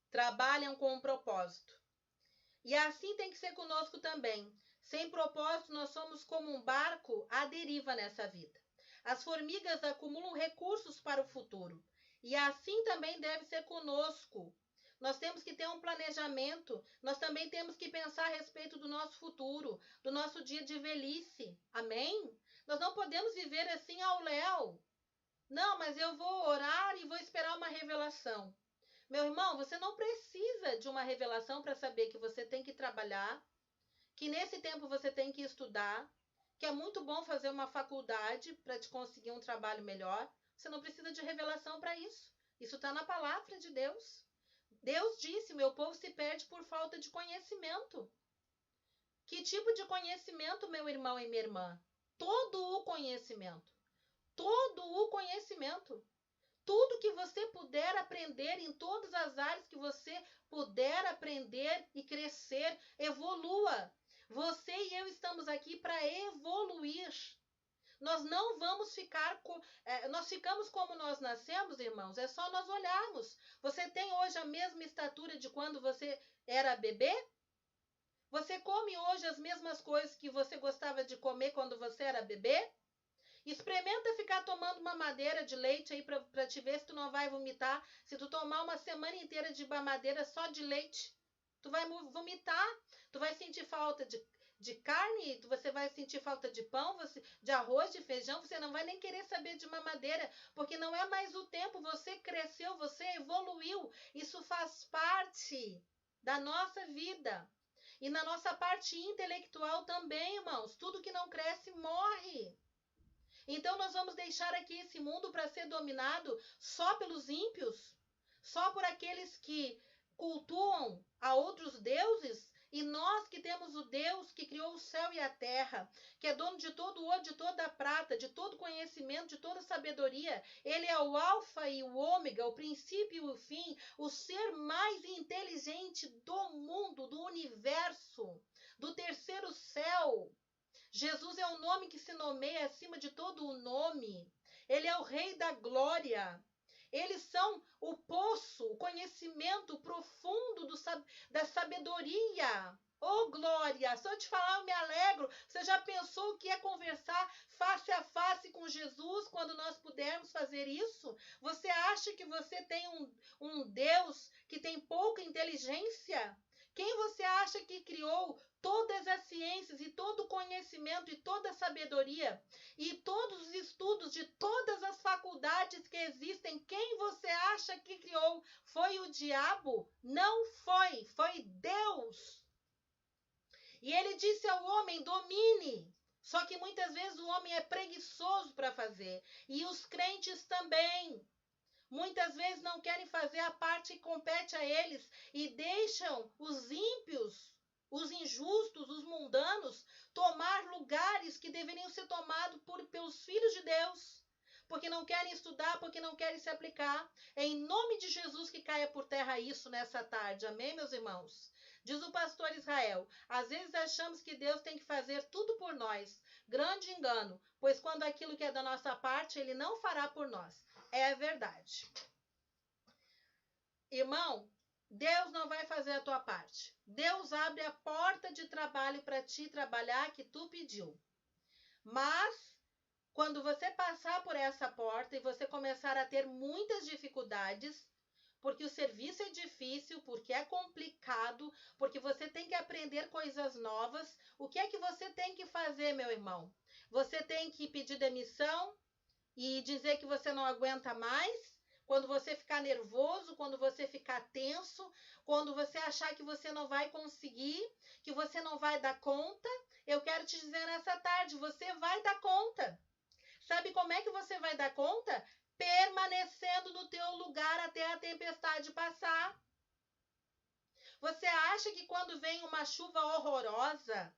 trabalham com um propósito. E assim tem que ser conosco também. Sem propósito, nós somos como um barco à deriva nessa vida. As formigas acumulam recursos para o futuro. E assim também deve ser conosco. Nós temos que ter um planejamento. Nós também temos que pensar a respeito do nosso futuro, do nosso dia de velhice. Amém? Nós não podemos viver assim ao léu. Não, mas eu vou orar e vou esperar uma revelação. Meu irmão, você não precisa de uma revelação para saber que você tem que trabalhar, que nesse tempo você tem que estudar, que é muito bom fazer uma faculdade para te conseguir um trabalho melhor. Você não precisa de revelação para isso. Isso está na palavra de Deus. Deus disse, meu povo se perde por falta de conhecimento. Que tipo de conhecimento, meu irmão e minha irmã? Todo o conhecimento. Todo o conhecimento. Tudo que você puder aprender, em todas as áreas que você puder aprender e crescer, evolua. Você e eu estamos aqui para evoluir. Nós não vamos ficar... nós ficamos como nós nascemos, irmãos, é só nós olharmos. Você tem hoje a mesma estatura de quando você era bebê? Você come hoje as mesmas coisas que você gostava de comer quando você era bebê? Experimenta ficar tomando mamadeira de leite aí pra te ver se tu não vai vomitar. Se tu tomar uma semana inteira de mamadeira só de leite, tu vai vomitar. Tu vai sentir falta de carne, você vai sentir falta de pão, de arroz, de feijão. Você não vai nem querer saber de mamadeira, porque não é mais o tempo. Você cresceu, você evoluiu. Isso faz parte da nossa vida. E na nossa parte intelectual também, irmãos. Tudo que não cresce morre. Então nós vamos deixar aqui esse mundo para ser dominado só pelos ímpios? Só por aqueles que cultuam a outros deuses? E nós que temos o Deus que criou o céu e a terra, que é dono de todo o ouro, de toda a prata, de todo conhecimento, de toda sabedoria. Ele é o alfa e o ômega, o princípio e o fim, o ser mais inteligente do mundo, do universo, do terceiro céu. Jesus é o nome que se nomeia acima de todo o nome. Ele é o Rei da Glória. Eles são o poço, o conhecimento profundo da sabedoria. Oh, glória! Se eu te falar, eu me alegro. Você já pensou o que é conversar face a face com Jesus quando nós pudermos fazer isso? Você acha que você tem um Deus que tem pouca inteligência? Quem você acha que criou todas as ciências e todo o conhecimento e toda a sabedoria e todos os estudos de todas as faculdades que existem? Quem você acha que criou? Foi o diabo? Não foi, foi Deus. E ele disse ao homem, domine. Só que muitas vezes o homem é preguiçoso para fazer. E os crentes também. Muitas vezes não querem fazer a parte que compete a eles e deixam os ímpios, os injustos, os mundanos, tomar lugares que deveriam ser tomados pelos filhos de Deus, porque não querem estudar, porque não querem se aplicar. É em nome de Jesus que caia por terra isso nessa tarde. Amém, meus irmãos? Diz o pastor Israel, às vezes achamos que Deus tem que fazer tudo por nós, Grande engano, pois quando aquilo que é da nossa parte, ele não fará por nós. É a verdade. Irmão, Deus não vai fazer a tua parte. Deus abre a porta de trabalho para ti trabalhar que tu pediu. Mas, quando você passar por essa porta e você começar a ter muitas dificuldades, porque o serviço é difícil, porque é complicado, porque você tem que aprender coisas novas, o que é que você tem que fazer, meu irmão? Você tem que pedir demissão e dizer que você não aguenta mais? Quando você ficar nervoso, quando você ficar tenso, quando você achar que você não vai conseguir, que você não vai dar conta, eu quero te dizer nessa tarde, você vai dar conta. Sabe como é que você vai dar conta? Permanecendo no teu lugar até a tempestade passar. Você acha que quando vem uma chuva horrorosa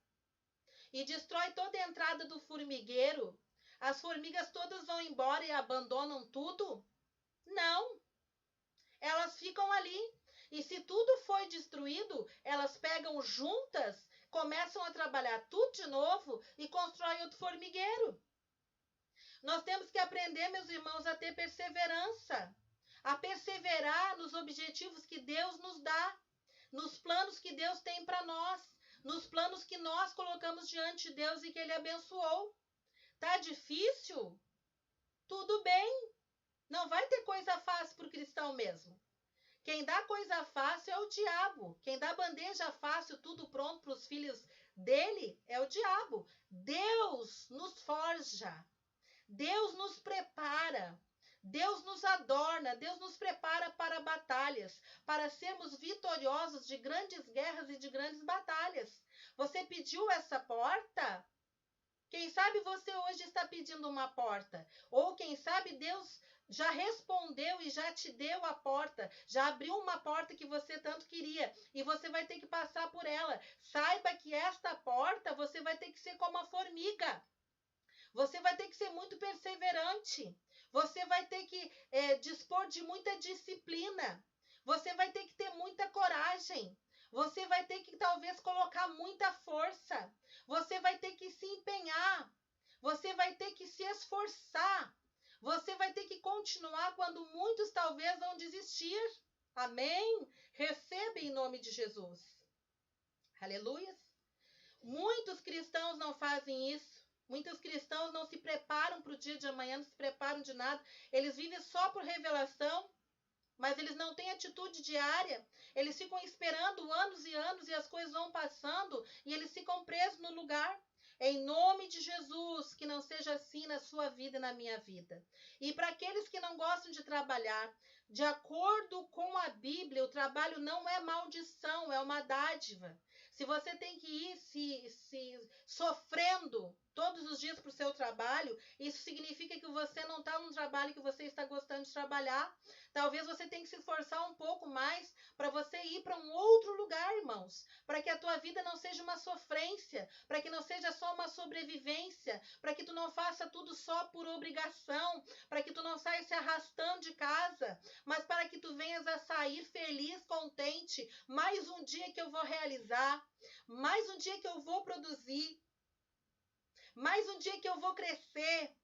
e destrói toda a entrada do formigueiro, as formigas todas vão embora e abandonam tudo? Não. Elas ficam ali. E se tudo foi destruído, elas pegam juntas, começam a trabalhar tudo de novo e constroem outro formigueiro. Nós temos que aprender, meus irmãos, a ter perseverança, a perseverar nos objetivos que Deus nos dá, nos planos que Deus tem para nós, nos planos que nós colocamos diante de Deus e que Ele abençoou. Tá difícil? Tudo bem. Não vai ter coisa fácil para o cristão mesmo. Quem dá coisa fácil é o diabo. Quem dá bandeja fácil, tudo pronto para os filhos dele, é o diabo. Deus nos forja. Deus nos prepara, Deus nos adorna, Deus nos prepara para batalhas, para sermos vitoriosos de grandes guerras e de grandes batalhas. Você pediu essa porta? Quem sabe você hoje está pedindo uma porta, ou quem sabe Deus já respondeu e já te deu a porta, já abriu uma porta que você tanto queria, e você vai ter que passar por ela. Saiba que esta porta você vai ter que ser como a formiga. Você vai ter que ser muito perseverante. Você vai ter que dispor de muita disciplina. Você vai ter que ter muita coragem. Você vai ter que talvez colocar muita força. Você vai ter que se empenhar. Você vai ter que se esforçar. Você vai ter que continuar quando muitos talvez vão desistir. Amém? Receba em nome de Jesus. Aleluia. Muitos cristãos não fazem isso. Muitos cristãos não se preparam para o dia de amanhã, não se preparam de nada. Eles vivem só por revelação, mas eles não têm atitude diária. Eles ficam esperando anos e anos e as coisas vão passando e eles ficam presos no lugar. Em nome de Jesus, que não seja assim na sua vida e na minha vida. E para aqueles que não gostam de trabalhar, de acordo com a Bíblia, o trabalho não é maldição, é uma dádiva. Se você tem que ir se sofrendo todos os dias para o seu trabalho, isso significa que você não está num trabalho que você está gostando de trabalhar. Talvez você tenha que se esforçar um pouco mais para você ir para um outro lugar, irmãos. Para que a tua vida não seja uma sofrência, para que não seja só uma sobrevivência, para que tu não faça tudo só por obrigação, para que tu não saia se arrastando de casa, mas para que tu venhas a sair feliz, contente. Mais um dia que eu vou realizar, mais um dia que eu vou produzir, mais um dia que eu vou crescer,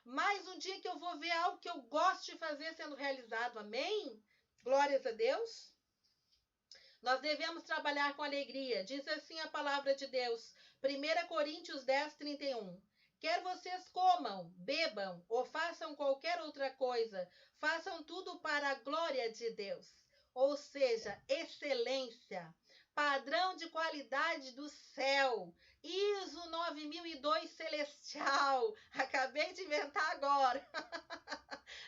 mais um dia que eu vou ver algo que eu gosto de fazer sendo realizado. Amém? Glórias a Deus. Nós devemos trabalhar com alegria. Diz assim a palavra de Deus. 1 Coríntios 10, 31. Quer vocês comam, bebam ou façam qualquer outra coisa, façam tudo para a glória de Deus. Ou seja, excelência, padrão de qualidade do céu. ISO 9002 celestial. Acabei de inventar agora.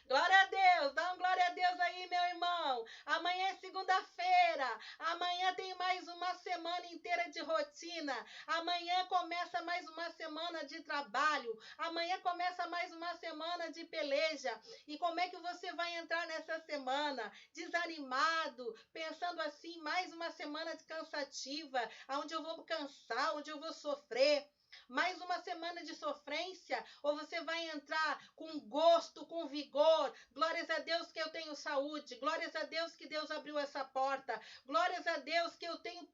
Glória a Deus. Dá um glória a Deus aí, meu irmão. Amanhã é segunda-feira. Amanhã tem mais uma semana inteira de rotina. Amanhã começa mais uma semana de trabalho. Amanhã começa mais uma semana de peleja. E como é que você vai entrar nessa semana? Desanimado, pensando assim, mais uma semana cansativa, onde eu vou cansar, onde eu vou sofrer. Mais uma semana de sofrência, ou você vai entrar com gosto, com vigor? Glórias a Deus que eu tenho saúde. Glórias a Deus que Deus abriu essa porta. Glórias a Deus que eu tenho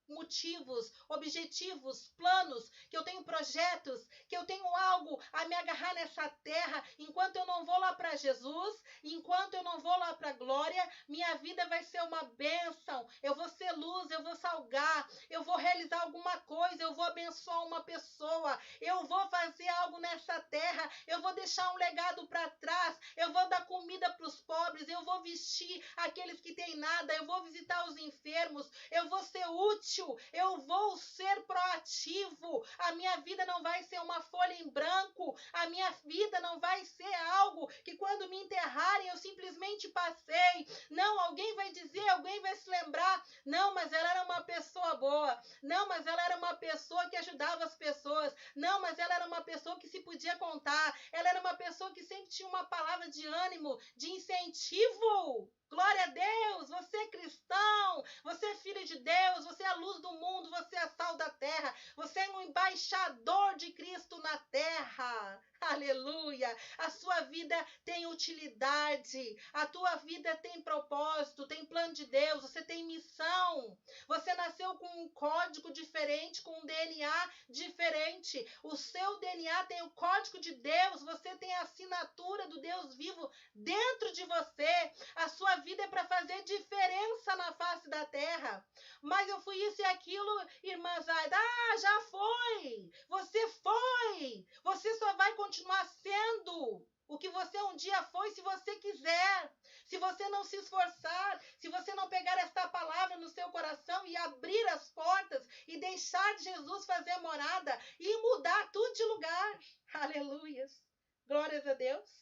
motivos, objetivos, planos, que eu tenho projetos, que eu tenho algo a me agarrar nessa terra. Enquanto eu não vou lá para Jesus, enquanto eu não vou lá para a glória, minha vida vai ser uma bênção. Eu vou ser luz, eu vou salgar, eu vou realizar alguma coisa, eu vou abençoar uma pessoa, eu vou fazer algo nessa terra, eu vou deixar um legado para trás, eu vou dar comida para os pobres, eu vou vestir aqueles que têm nada, eu vou visitar os enfermos, eu vou ser útil, eu vou ser proativo. A minha vida não vai ser uma folha em branco, a minha vida não vai ser algo que quando me enterrarem eu simplesmente passei. Não, alguém vai dizer, alguém vai se lembrar, não, mas ela era uma pessoa boa, não, mas ela era uma pessoa que ajudava as pessoas, não, mas ela era uma pessoa que se podia contar, ela era uma pessoa que sempre tinha uma palavra de ânimo, de incentivo. Glória a Deus, você é cristão, você é filho de Deus, você é a luz do mundo, você é a sal da terra, você é um embaixador de Cristo na terra. Aleluia! A sua vida tem utilidade, a tua vida tem propósito, tem plano de Deus, você tem missão. Você nasceu com um código diferente, com um DNA diferente. O seu DNA tem o código de Deus, você tem a assinatura do Deus vivo dentro de você. A sua vida é para fazer diferença na face da terra. Mas eu fui isso e aquilo, irmã Zaida. Já foi! Você foi! Você só vai continuar sendo o que você um dia foi se você quiser. Se você não se esforçar, se você não pegar esta palavra no seu coração e abrir as portas e deixar Jesus fazer morada e mudar tudo de lugar. Aleluias! Glórias a Deus!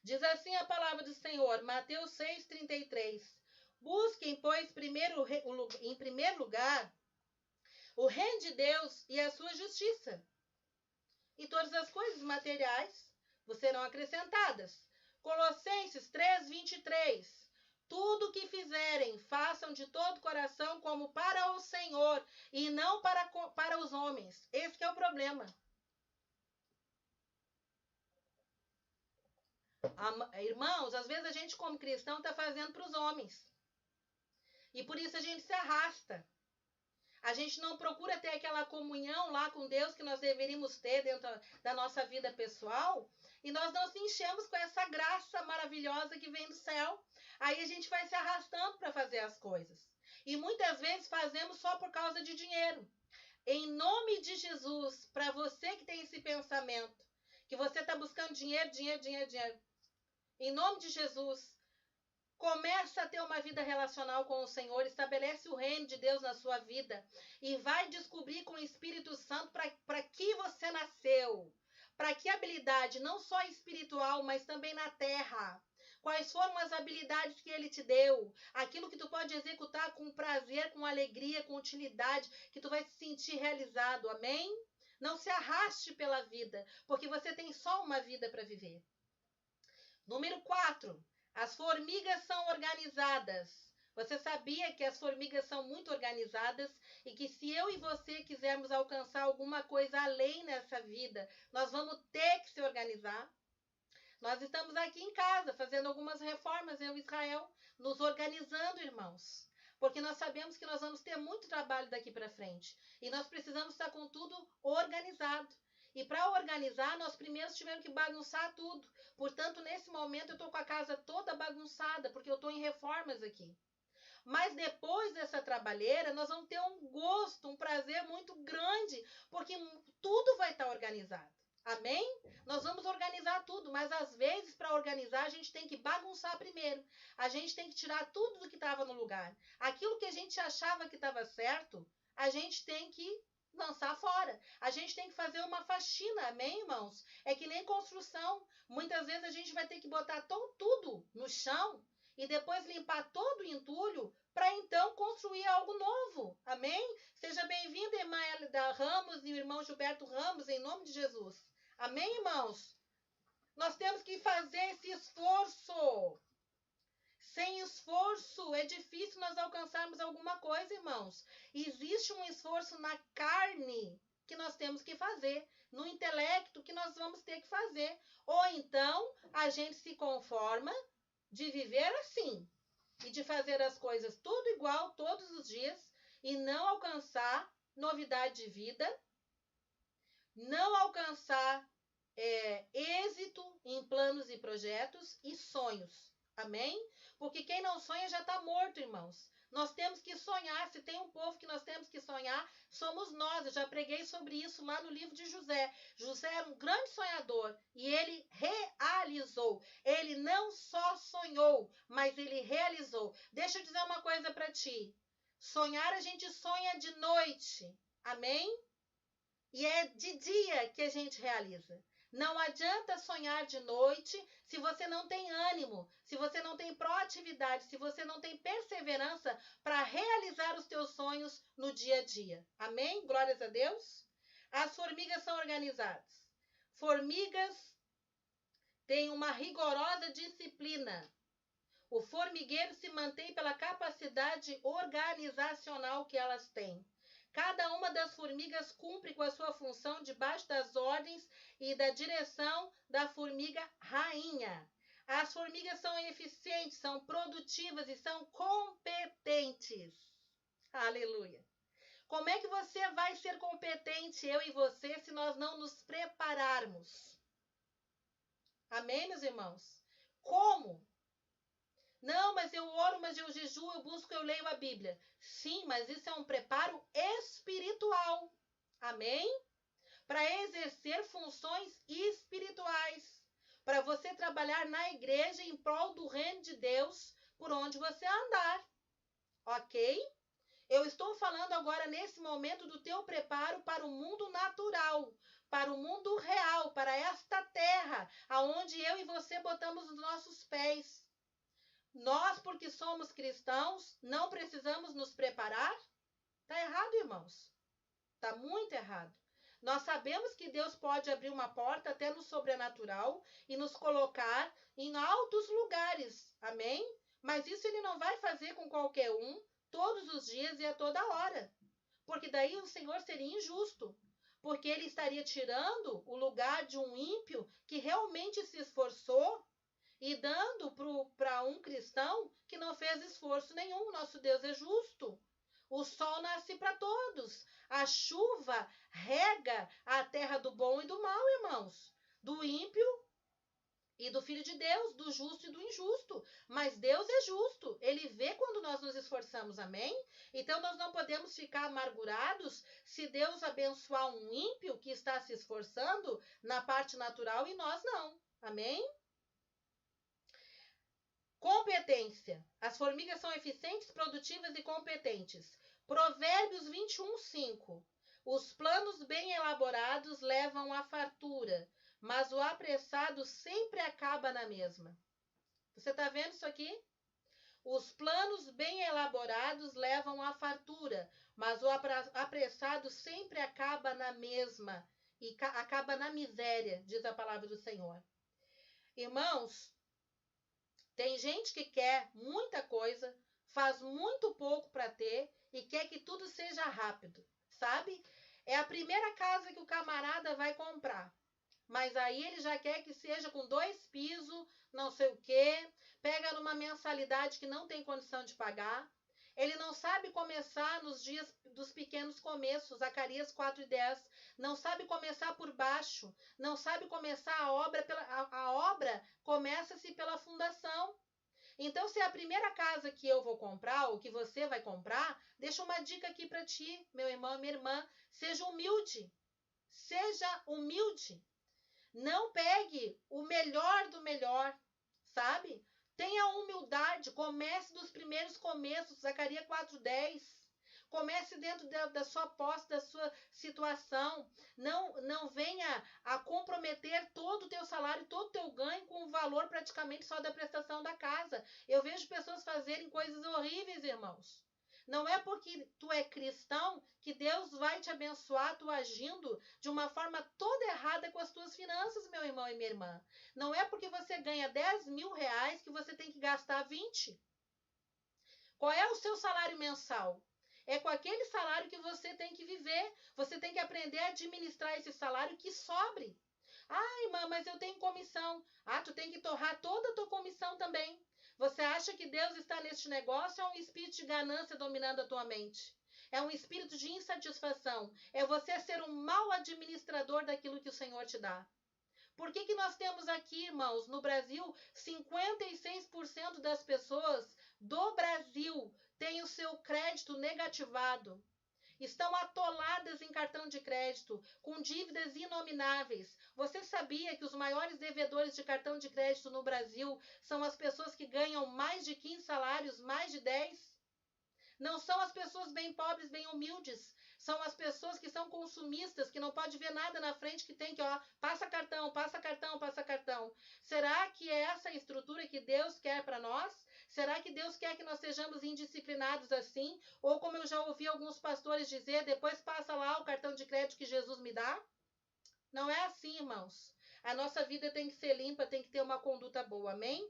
Diz assim a palavra do Senhor, Mateus 6,33. Busquem, pois, em primeiro lugar, o reino de Deus e a sua justiça. E todas as coisas materiais vos serão acrescentadas. Colossenses 3,23. Tudo o que fizerem, façam de todo o coração como para o Senhor e não para os homens. Esse que é o problema. Irmãos, às vezes a gente como cristão está fazendo para os homens. E por isso a gente se arrasta. A gente não procura ter aquela comunhão lá com Deus que nós deveríamos ter dentro da nossa vida pessoal. E nós não se enchemos com essa graça maravilhosa que vem do céu. Aí a gente vai se arrastando para fazer as coisas. E muitas vezes fazemos só por causa de dinheiro. Em nome de Jesus, para você que tem esse pensamento, que você está buscando dinheiro, em nome de Jesus, começa a ter uma vida relacional com o Senhor, estabelece o reino de Deus na sua vida e vai descobrir com o Espírito Santo para que você nasceu, para que habilidade, não só espiritual, mas também na terra. Quais foram as habilidades que Ele te deu? Aquilo que tu pode executar com prazer, com alegria, com utilidade, que tu vai se sentir realizado, amém? Não se arraste pela vida, porque você tem só uma vida para viver. Número 4. As formigas são organizadas. Você sabia que as formigas são muito organizadas e que se eu e você quisermos alcançar alguma coisa além nessa vida, nós vamos ter que se organizar? Nós estamos aqui em casa fazendo algumas reformas, eu e Israel, nos organizando, irmãos. Porque nós sabemos que nós vamos ter muito trabalho daqui para frente. E nós precisamos estar com tudo organizado. E para organizar, nós primeiro tivemos que bagunçar tudo. Portanto, nesse momento, eu estou com a casa toda bagunçada, porque eu estou em reformas aqui. Mas depois dessa trabalheira, nós vamos ter um gosto, um prazer muito grande, porque tudo vai estar organizado. Amém? Nós vamos organizar tudo, mas às vezes para organizar a gente tem que bagunçar primeiro. A gente tem que tirar tudo do que estava no lugar. Aquilo que a gente achava que estava certo, a gente tem que lançar fora. A gente tem que fazer uma faxina, amém, irmãos? É que nem construção. Muitas vezes a gente vai ter que botar tudo no chão e depois limpar todo o entulho para então construir algo novo. Amém? Seja bem-vinda, irmã Elida Ramos e o irmão Gilberto Ramos, em nome de Jesus. Amém, irmãos? Nós temos que fazer esse esforço. Sem esforço, é difícil nós alcançarmos alguma coisa, irmãos. Existe um esforço na carne que nós temos que fazer, no intelecto que nós vamos ter que fazer. Ou então, a gente se conforma de viver assim e de fazer as coisas tudo igual todos os dias e não alcançar novidade de vida, não alcançar êxito em planos e projetos e sonhos. Amém? Porque quem não sonha já está morto, irmãos. Nós temos que sonhar. Se tem um povo que nós temos que sonhar, somos nós. Eu já preguei sobre isso lá no livro de José. José era um grande sonhador e ele realizou. Ele não só sonhou, mas ele realizou. Deixa eu dizer uma coisa para ti. Sonhar, a gente sonha de noite. Amém? E é de dia que a gente realiza. Não adianta sonhar de noite se você não tem ânimo, se você não tem proatividade, se você não tem perseverança para realizar os teus sonhos no dia a dia. Amém? Glórias a Deus. As formigas são organizadas. Formigas têm uma rigorosa disciplina. O formigueiro se mantém pela capacidade organizacional que elas têm. Cada uma das formigas cumpre com a sua função debaixo das ordens e da direção da formiga rainha. As formigas são eficientes, são produtivas e são competentes. Aleluia! Como é que você vai ser competente, eu e você, se nós não nos prepararmos? Amém, meus irmãos? Como? Não, mas eu oro, mas eu jejuo, eu busco, eu leio a Bíblia. Sim, mas isso é um preparo espiritual. Amém? Para exercer funções espirituais. Para você trabalhar na igreja em prol do reino de Deus por onde você andar. Ok? Eu estou falando agora nesse momento do teu preparo para o mundo natural, para o mundo real, para esta terra, aonde eu e você botamos os nossos pés. Nós, porque somos cristãos, não precisamos nos preparar? Está errado, irmãos. Está muito errado. Nós sabemos que Deus pode abrir uma porta até no sobrenatural e nos colocar em altos lugares. Amém? Mas isso Ele não vai fazer com qualquer um, todos os dias e a toda hora. Porque daí o Senhor seria injusto. Porque Ele estaria tirando o lugar de um ímpio que realmente se esforçou e dando para um cristão que não fez esforço nenhum. Nosso Deus é justo. O sol nasce para todos. A chuva rega a terra do bom e do mal, irmãos. Do ímpio e do filho de Deus, do justo e do injusto. Mas Deus é justo. Ele vê quando nós nos esforçamos, amém? Então nós não podemos ficar amargurados se Deus abençoar um ímpio que está se esforçando na parte natural e nós não. Amém? Competência. As formigas são eficientes, produtivas e competentes. Provérbios 21:5. Os planos bem elaborados levam à fartura, mas o apressado sempre acaba na mesma. Você está vendo isso aqui? Os planos bem elaborados levam à fartura, mas o apressado sempre acaba na mesma e acaba na miséria, diz a palavra do Senhor. Irmãos, tem gente que quer muita coisa, faz muito pouco para ter e quer que tudo seja rápido, sabe? É a primeira casa que o camarada vai comprar, mas aí ele já quer que seja com 2 pisos, não sei o quê, pega numa mensalidade que não tem condição de pagar. Ele não sabe começar nos dias dos pequenos começos, Zacarias 4:10. Não sabe começar por baixo, não sabe começar a obra. A obra começa-se pela fundação. Então, se é a primeira casa que eu vou comprar, ou que você vai comprar, deixa uma dica aqui para ti, meu irmão e minha irmã. Seja humilde. Seja humilde. Não pegue o melhor do melhor, sabe? Tenha humildade, comece dos primeiros começos, Zacarias 4:10. Comece dentro da sua posse, da sua situação. Não venha a comprometer todo o teu salário, todo o teu ganho com o valor praticamente só da prestação da casa. Eu vejo pessoas fazerem coisas horríveis, irmãos. Não é porque tu é cristão que Deus vai te abençoar tu agindo de uma forma toda errada com as tuas finanças, meu irmão e minha irmã. Não é porque você ganha 10 mil reais que você tem que gastar 20. Qual é o seu salário mensal? É com aquele salário que você tem que viver. Você tem que aprender a administrar esse salário que sobre. Ah, irmã, mas eu tenho comissão. Ah, tu tem que torrar toda a tua comissão também. Você acha que Deus está neste negócio ou é um espírito de ganância dominando a tua mente? É um espírito de insatisfação. É você ser um mau administrador daquilo que o Senhor te dá. Por que nós temos aqui, irmãos, no Brasil, 56% das pessoas do Brasil têm o seu crédito negativado? Estão atoladas em cartão de crédito, com dívidas inomináveis. Você sabia que os maiores devedores de cartão de crédito no Brasil são as pessoas que ganham mais de 15 salários, mais de 10? Não são as pessoas bem pobres, bem humildes. São as pessoas que são consumistas, que não pode ver nada na frente, que tem que, passa cartão, passa cartão, passa cartão. Será que é essa a estrutura que Deus quer para nós? Será que Deus quer que nós sejamos indisciplinados assim? Ou como eu já ouvi alguns pastores dizer, depois passa lá o cartão de crédito que Jesus me dá? Não é assim, irmãos. A nossa vida tem que ser limpa, tem que ter uma conduta boa, amém?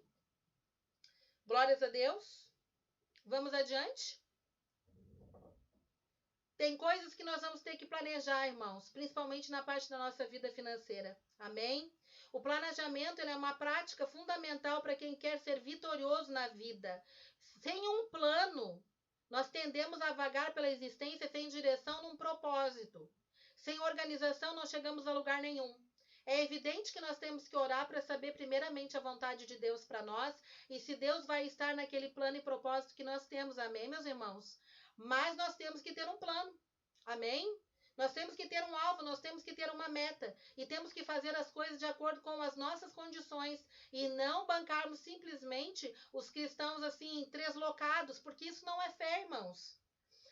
Glórias a Deus. Vamos adiante? Tem coisas que nós vamos ter que planejar, irmãos, principalmente na parte da nossa vida financeira. Amém? O planejamento ele é uma prática fundamental para quem quer ser vitorioso na vida. Sem um plano, nós tendemos a vagar pela existência sem direção num propósito. Sem organização, não chegamos a lugar nenhum. É evidente que nós temos que orar para saber primeiramente a vontade de Deus para nós e se Deus vai estar naquele plano e propósito que nós temos. Amém, meus irmãos? Mas nós temos que ter um plano. Amém? Nós temos que ter um alvo, nós temos que ter uma meta. E temos que fazer as coisas de acordo com as nossas condições. E não bancarmos simplesmente os cristãos assim, treslocados. Porque isso não é fé, irmãos.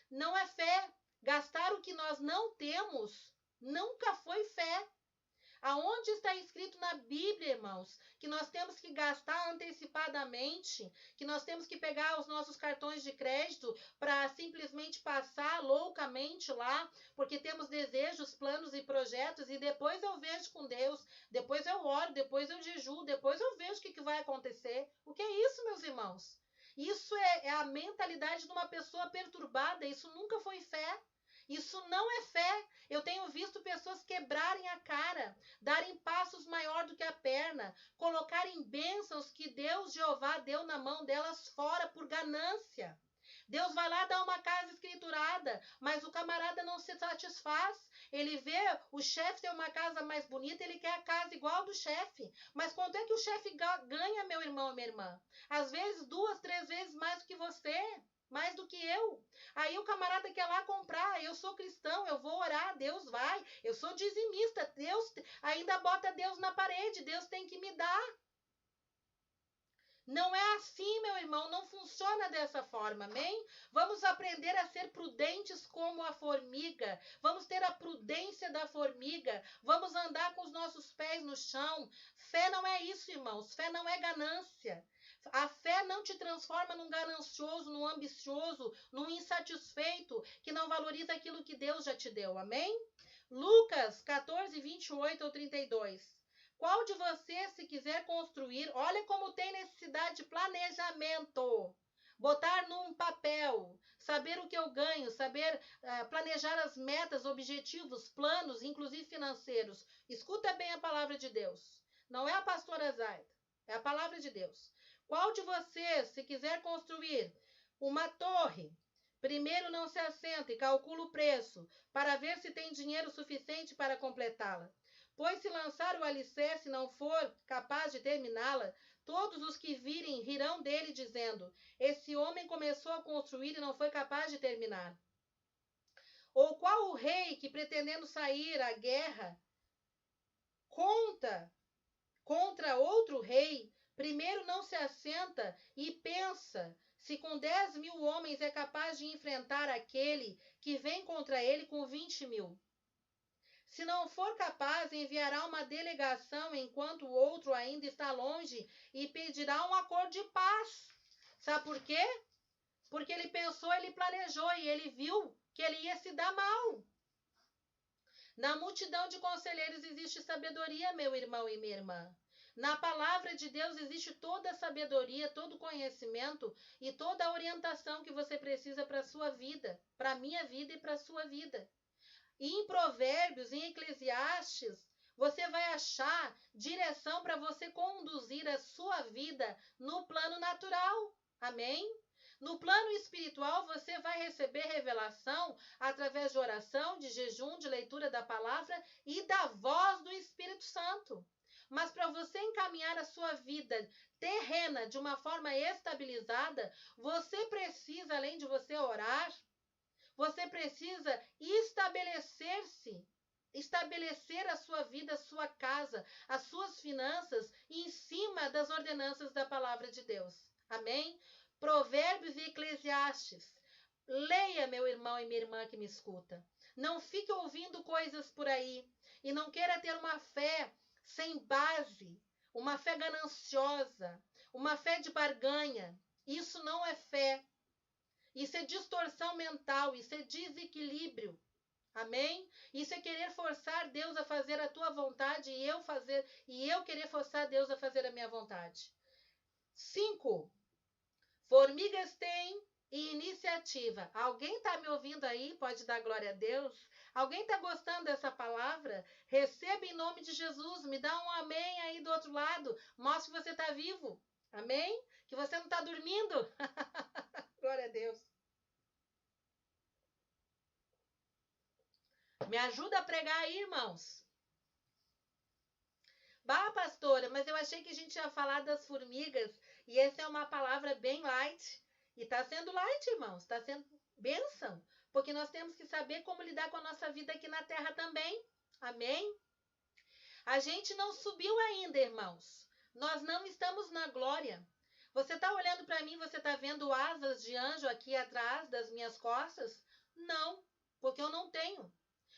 Não é fé. Gastar o que nós não temos nunca foi fé. Aonde está escrito na Bíblia, irmãos, que nós temos que gastar antecipadamente, que nós temos que pegar os nossos cartões de crédito para simplesmente passar loucamente lá, porque temos desejos, planos e projetos, e depois eu vejo com Deus, depois eu oro, depois eu jejuo, depois eu vejo o que vai acontecer. O que é isso, meus irmãos? Isso é a mentalidade de uma pessoa perturbada, isso nunca foi fé. Isso não é fé. Eu tenho visto pessoas quebrarem a cara, darem passos maior do que a perna, colocarem bênçãos que Deus, Jeová, deu na mão delas fora por ganância. Deus vai lá dar uma casa escriturada, mas o camarada não se satisfaz. Ele vê o chefe ter uma casa mais bonita, ele quer a casa igual do chefe. Mas quanto é que o chefe ganha, meu irmão e minha irmã? Às vezes 2, 3 vezes mais do que você. Mais do que eu. Aí o camarada quer lá comprar, eu sou cristão, eu vou orar, Deus vai. Eu sou dizimista, Deus ainda bota Deus na parede, Deus tem que me dar. Não é assim, meu irmão, não funciona dessa forma, amém? Vamos aprender a ser prudentes como a formiga. Vamos ter a prudência da formiga. Vamos andar com os nossos pés no chão. Fé não é isso, irmãos. Fé não é ganância. A fé não te transforma num ganancioso, num ambicioso, num insatisfeito, que não valoriza aquilo que Deus já te deu, amém? Lucas 14, 28 ou 32. Qual de vocês, se quiser construir, olha como tem necessidade de planejamento. Botar num papel, saber o que eu ganho, saber planejar as metas, objetivos, planos, inclusive financeiros. Escuta bem a palavra de Deus. Não é a pastora Zaida, é a palavra de Deus. Qual de vocês, se quiser construir uma torre, primeiro não se assenta e calcula o preço, para ver se tem dinheiro suficiente para completá-la? Pois se lançar o alicerce e não for capaz de terminá-la, todos os que virem rirão dele, dizendo: esse homem começou a construir e não foi capaz de terminar. Ou qual o rei que, pretendendo sair à guerra contra outro rei, primeiro não se assenta e pensa se com 10.000 homens é capaz de enfrentar aquele que vem contra ele com 20.000? Se não for capaz, enviará uma delegação enquanto o outro ainda está longe e pedirá um acordo de paz. Sabe por quê? Porque ele pensou, ele planejou e ele viu que ele ia se dar mal. Na multidão de conselheiros existe sabedoria, meu irmão e minha irmã. Na palavra de Deus existe toda a sabedoria, todo o conhecimento e toda a orientação que você precisa para a sua vida, para a minha vida e para a sua vida. E em Provérbios, em Eclesiastes, Você vai achar direção para você conduzir a sua vida no plano natural. Amém? No plano espiritual, você vai receber revelação através de oração, de jejum, de leitura da palavra e da voz do Espírito Santo. Mas para você encaminhar a sua vida terrena de uma forma estabilizada, você precisa, além de você orar, você precisa estabelecer a sua vida, a sua casa, as suas finanças em cima das ordenanças da palavra de Deus. Amém? Provérbios e Eclesiastes. Leia, meu irmão e minha irmã que me escuta. Não fique ouvindo coisas por aí e não queira ter uma fé sem base, uma fé gananciosa, uma fé de barganha. Isso não é fé. Isso é distorção mental, isso é desequilíbrio. Amém? Isso é querer forçar Deus a fazer a tua vontade e eu querer forçar Deus a fazer a minha vontade. 5. Formigas têm iniciativa. Alguém está me ouvindo aí? Pode dar glória a Deus? Alguém está gostando dessa palavra? Receba em nome de Jesus. Me dá um amém aí do outro lado. Mostre que você está vivo. Amém? Que você não está dormindo. Glória a Deus. Me ajuda a pregar aí, irmãos. Bah, pastora, mas eu achei que a gente ia falar das formigas. E essa é uma palavra bem light. E está sendo light, irmãos. Está sendo bênção. Porque nós temos que saber como lidar com a nossa vida aqui na terra também. Amém? A gente não subiu ainda, irmãos. Nós não estamos na glória. Você está olhando para mim, você está vendo asas de anjo aqui atrás das minhas costas? Não, porque eu não tenho.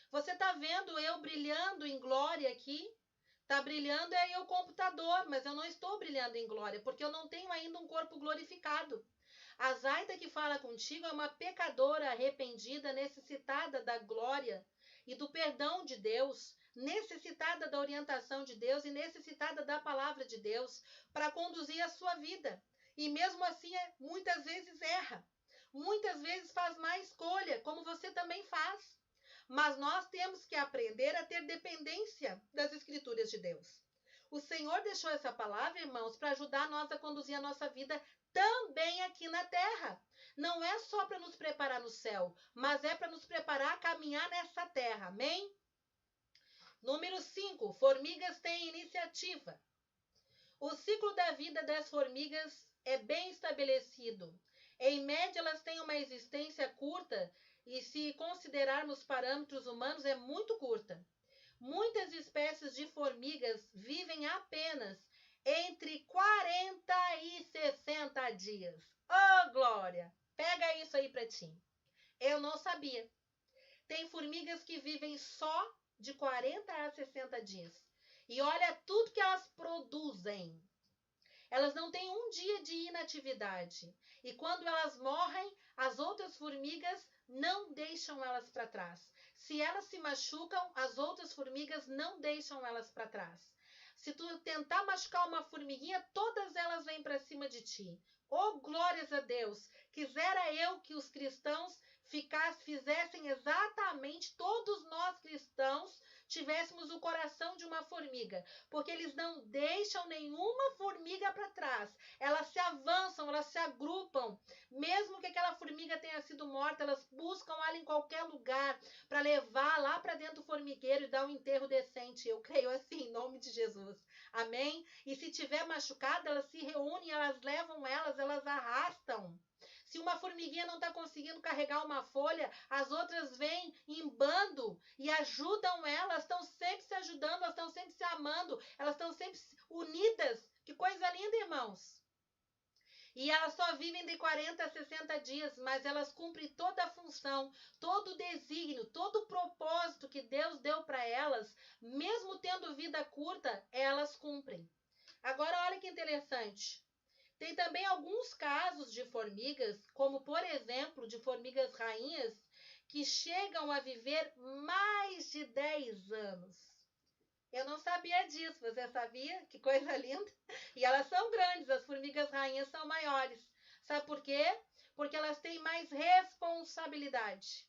Você está vendo eu brilhando em glória aqui? Está brilhando é o computador, mas eu não estou brilhando em glória, porque eu não tenho ainda um corpo glorificado. A Zaida que fala contigo é uma pecadora arrependida, necessitada da glória e do perdão de Deus, necessitada da orientação de Deus e necessitada da palavra de Deus para conduzir a sua vida. E mesmo assim, muitas vezes erra. Muitas vezes faz má escolha, como você também faz. Mas nós temos que aprender a ter dependência das Escrituras de Deus. O Senhor deixou essa palavra, irmãos, para ajudar nós a conduzir a nossa vida também aqui na terra. Não é só para nos preparar no céu, mas é para nos preparar a caminhar nessa terra. Amém? Número 5. Formigas têm iniciativa. O ciclo da vida das formigas é bem estabelecido. Em média, elas têm uma existência curta e, se considerarmos parâmetros humanos, é muito curta. Muitas espécies de formigas vivem apenas entre 40 e 60 dias. Oh, glória! Pega isso aí para ti. Eu não sabia. Tem formigas que vivem só de 40 a 60 dias. E olha tudo que elas produzem. Elas não têm um dia de inatividade. E quando elas morrem, as outras formigas não deixam elas para trás. Se elas se machucam, as outras formigas não deixam elas para trás. Se tu tentar machucar uma formiguinha, todas elas vêm para cima de ti. Oh, glórias a Deus! Quisera eu que os cristãos fizessem exatamente, todos nós cristãos, tivéssemos o coração de uma formiga, porque eles não deixam nenhuma formiga para trás. Elas se avançam, elas se agrupam. Mesmo que aquela formiga tenha sido morta, elas buscam ela em qualquer lugar para levar lá para dentro do formigueiro e dar um enterro decente. Eu creio assim, em nome de Jesus. Amém? E se tiver machucada, elas se reúnem, elas levam elas arrastam. Se uma formiguinha não está conseguindo carregar uma folha, as outras vêm em bando e ajudam elas, estão sempre se ajudando, elas estão sempre se amando, elas estão sempre unidas. Que coisa linda, irmãos! E elas só vivem de 40 a 60 dias, mas elas cumprem toda a função, todo o desígnio, todo o propósito que Deus deu para elas, mesmo tendo vida curta, elas cumprem. Agora, olha que interessante. Tem também alguns casos de formigas, como por exemplo de formigas rainhas, que chegam a viver mais de 10 anos. Eu não sabia disso, você sabia? Que coisa linda! E elas são grandes, as formigas rainhas são maiores. Sabe por quê? Porque elas têm mais responsabilidade.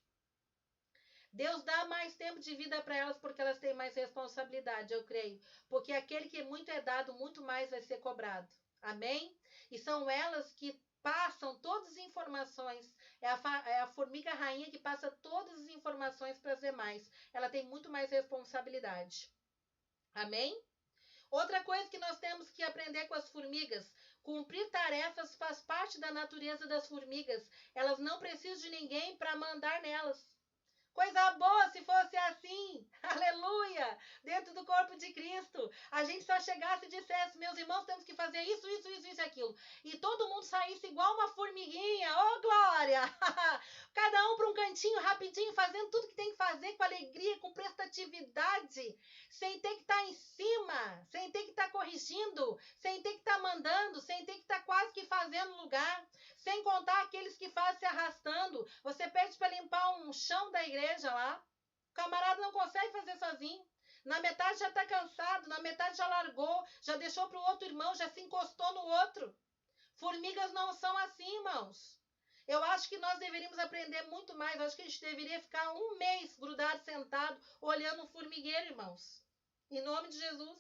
Deus dá mais tempo de vida para elas porque elas têm mais responsabilidade, eu creio. Porque aquele que muito é dado, muito mais vai ser cobrado. Amém? E são elas que passam todas as informações. É a formiga rainha que passa todas as informações para as demais. Ela tem muito mais responsabilidade. Amém? Outra coisa que nós temos que aprender com as formigas: cumprir tarefas faz parte da natureza das formigas. Elas não precisam de ninguém para mandar nelas. Coisa boa se fosse assim, aleluia, dentro do corpo de Cristo. A gente só chegasse e dissesse, meus irmãos, temos que fazer isso e aquilo. E todo mundo saísse igual uma formiguinha, oh glória! Cada um para um cantinho, rapidinho, fazendo tudo que tem que fazer com alegria, com prestatividade, sem ter que estar em cima, sem ter que estar corrigindo, sem ter que estar mandando, sem ter que estar quase que fazendo lugar. Sem contar aqueles que fazem se arrastando. Você pede para limpar um chão da igreja lá. O camarada não consegue fazer sozinho. Na metade já está cansado, na metade já largou, já deixou para o outro irmão, já se encostou no outro. Formigas não são assim, irmãos. Eu acho que nós deveríamos aprender muito mais. Eu acho que a gente deveria ficar um mês grudado, sentado, olhando um formigueiro, irmãos. Em nome de Jesus.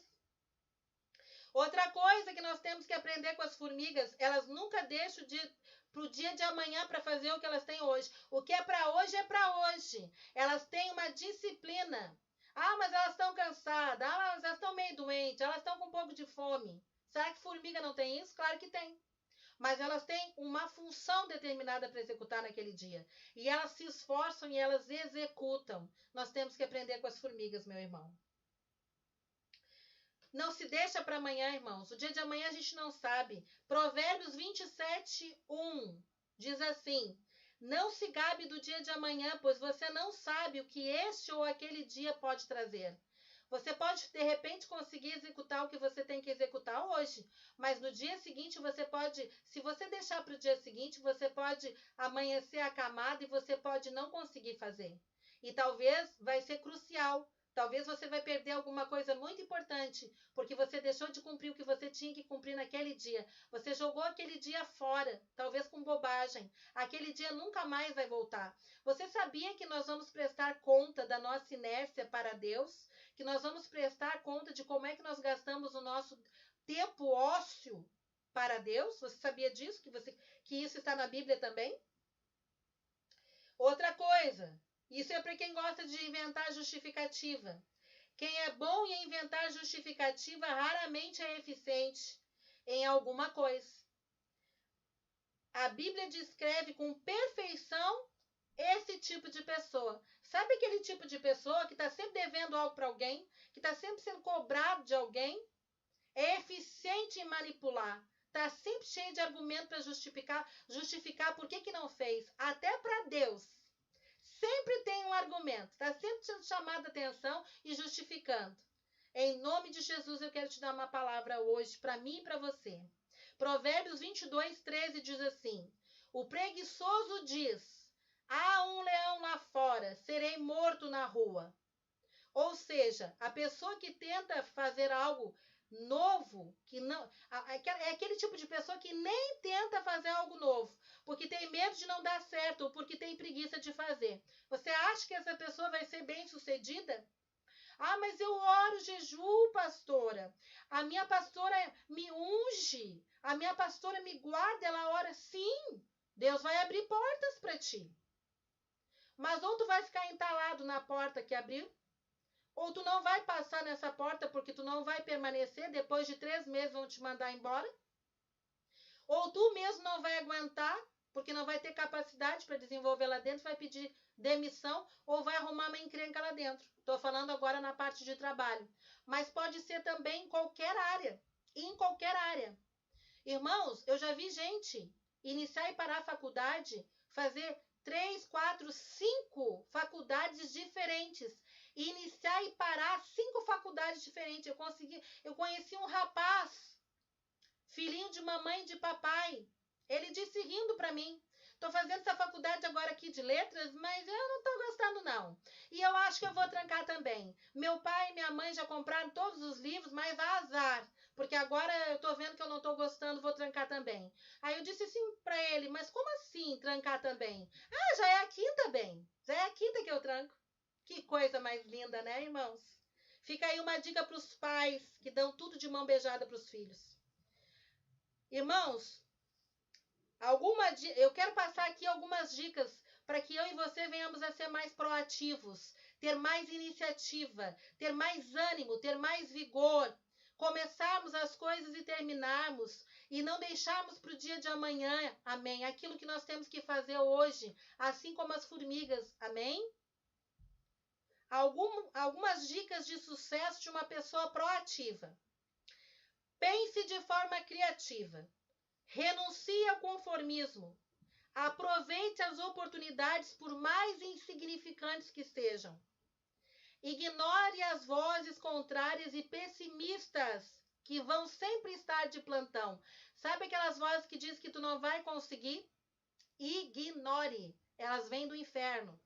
Outra coisa que nós temos que aprender com as formigas, elas nunca deixam para o dia de amanhã para fazer o que elas têm hoje. O que é para hoje é para hoje. Elas têm uma disciplina. Ah, mas elas estão cansadas. Ah, mas elas estão meio doentes. Elas estão com um pouco de fome. Será que formiga não tem isso? Claro que tem. Mas elas têm uma função determinada para executar naquele dia. E elas se esforçam e elas executam. Nós temos que aprender com as formigas, meu irmão. Não se deixa para amanhã, irmãos. O dia de amanhã a gente não sabe. Provérbios 27:1 diz assim: não se gabe do dia de amanhã, pois você não sabe o que este ou aquele dia pode trazer. Você pode, de repente, conseguir executar o que você tem que executar hoje, mas no dia seguinte você pode, se você deixar para o dia seguinte, você pode amanhecer acamado e você pode não conseguir fazer. E talvez vai ser crucial. Talvez você vai perder alguma coisa muito importante, porque você deixou de cumprir o que você tinha que cumprir naquele dia. Você jogou aquele dia fora, talvez com bobagem. Aquele dia nunca mais vai voltar. Você sabia que nós vamos prestar conta da nossa inércia para Deus? Que nós vamos prestar conta de como é que nós gastamos o nosso tempo ósseo para Deus? Você sabia disso? Que isso está na Bíblia também? Outra coisa. Isso é para quem gosta de inventar justificativa. Quem é bom em inventar justificativa raramente é eficiente em alguma coisa. A Bíblia descreve com perfeição esse tipo de pessoa. Sabe aquele tipo de pessoa que está sempre devendo algo para alguém? Que está sempre sendo cobrado de alguém? É eficiente em manipular. Está sempre cheio de argumento para justificar por que não fez. Até para Deus. Sempre tem um argumento, está sempre sendo chamado a atenção e justificando. Em nome de Jesus, eu quero te dar uma palavra hoje, para mim e para você. Provérbios 22:13 diz assim: o preguiçoso diz, há um leão lá fora, serei morto na rua. Ou seja, a pessoa que tenta fazer algo novo, que não é aquele tipo de pessoa que nem tenta fazer algo novo, porque tem medo de não dar certo ou porque tem preguiça de fazer. Você acha que essa pessoa vai ser bem-sucedida? Ah, mas eu oro, jejuo, pastora. A minha pastora me unge, a minha pastora me guarda, ela ora. Sim, Deus vai abrir portas para ti. Mas ou tu vai ficar entalado na porta que abriu, ou tu não vai passar nessa porta porque tu não vai permanecer, depois de 3 meses vão te mandar embora. Ou tu mesmo não vai aguentar, porque não vai ter capacidade para desenvolver lá dentro, vai pedir demissão ou vai arrumar uma encrenca lá dentro. Estou falando agora na parte de trabalho. Mas pode ser também em qualquer área. Em qualquer área. Irmãos, eu já vi gente iniciar e parar a faculdade, fazer 3, 4, 5 faculdades diferentes. Iniciar e parar 5 faculdades diferentes. Eu conheci um rapaz, filhinho de mamãe e de papai. Ele disse rindo para mim: estou fazendo essa faculdade agora aqui de letras, mas eu não estou gostando não. E eu acho que eu vou trancar também. Meu pai e minha mãe já compraram todos os livros, mas azar. Porque agora eu estou vendo que eu não estou gostando, vou trancar também. Aí eu disse assim para ele: mas como assim trancar também? Ah, já é a quinta, bem. Já é a quinta que eu tranco. Que coisa mais linda, né, irmãos? Fica aí uma dica para os pais que dão tudo de mão beijada para os filhos. Irmãos, eu quero passar aqui algumas dicas para que eu e você venhamos a ser mais proativos, ter mais iniciativa, ter mais ânimo, ter mais vigor, começarmos as coisas e terminarmos, e não deixarmos para o dia de amanhã, amém? Aquilo que nós temos que fazer hoje, assim como as formigas, amém? Algumas dicas de sucesso de uma pessoa proativa. Pense de forma criativa. Renuncie ao conformismo. Aproveite as oportunidades, por mais insignificantes que sejam. Ignore as vozes contrárias e pessimistas que vão sempre estar de plantão. Sabe aquelas vozes que dizem que tu não vai conseguir? Ignore. Elas vêm do inferno.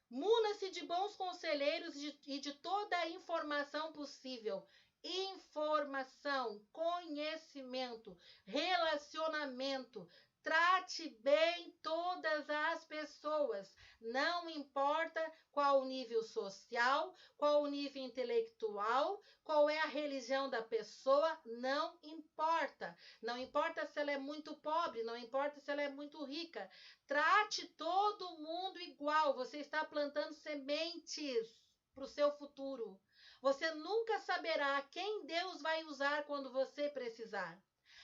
Muna-se de bons conselheiros e de toda a informação possível. Informação, conhecimento, relacionamento. Trate bem todas as pessoas. Não importa qual o nível social, qual o nível intelectual, qual é a religião da pessoa, não importa. Não importa se ela é muito pobre, não importa se ela é muito rica. Trate todo mundo igual. Você está plantando sementes para o seu futuro. Você nunca saberá quem Deus vai usar quando você precisar.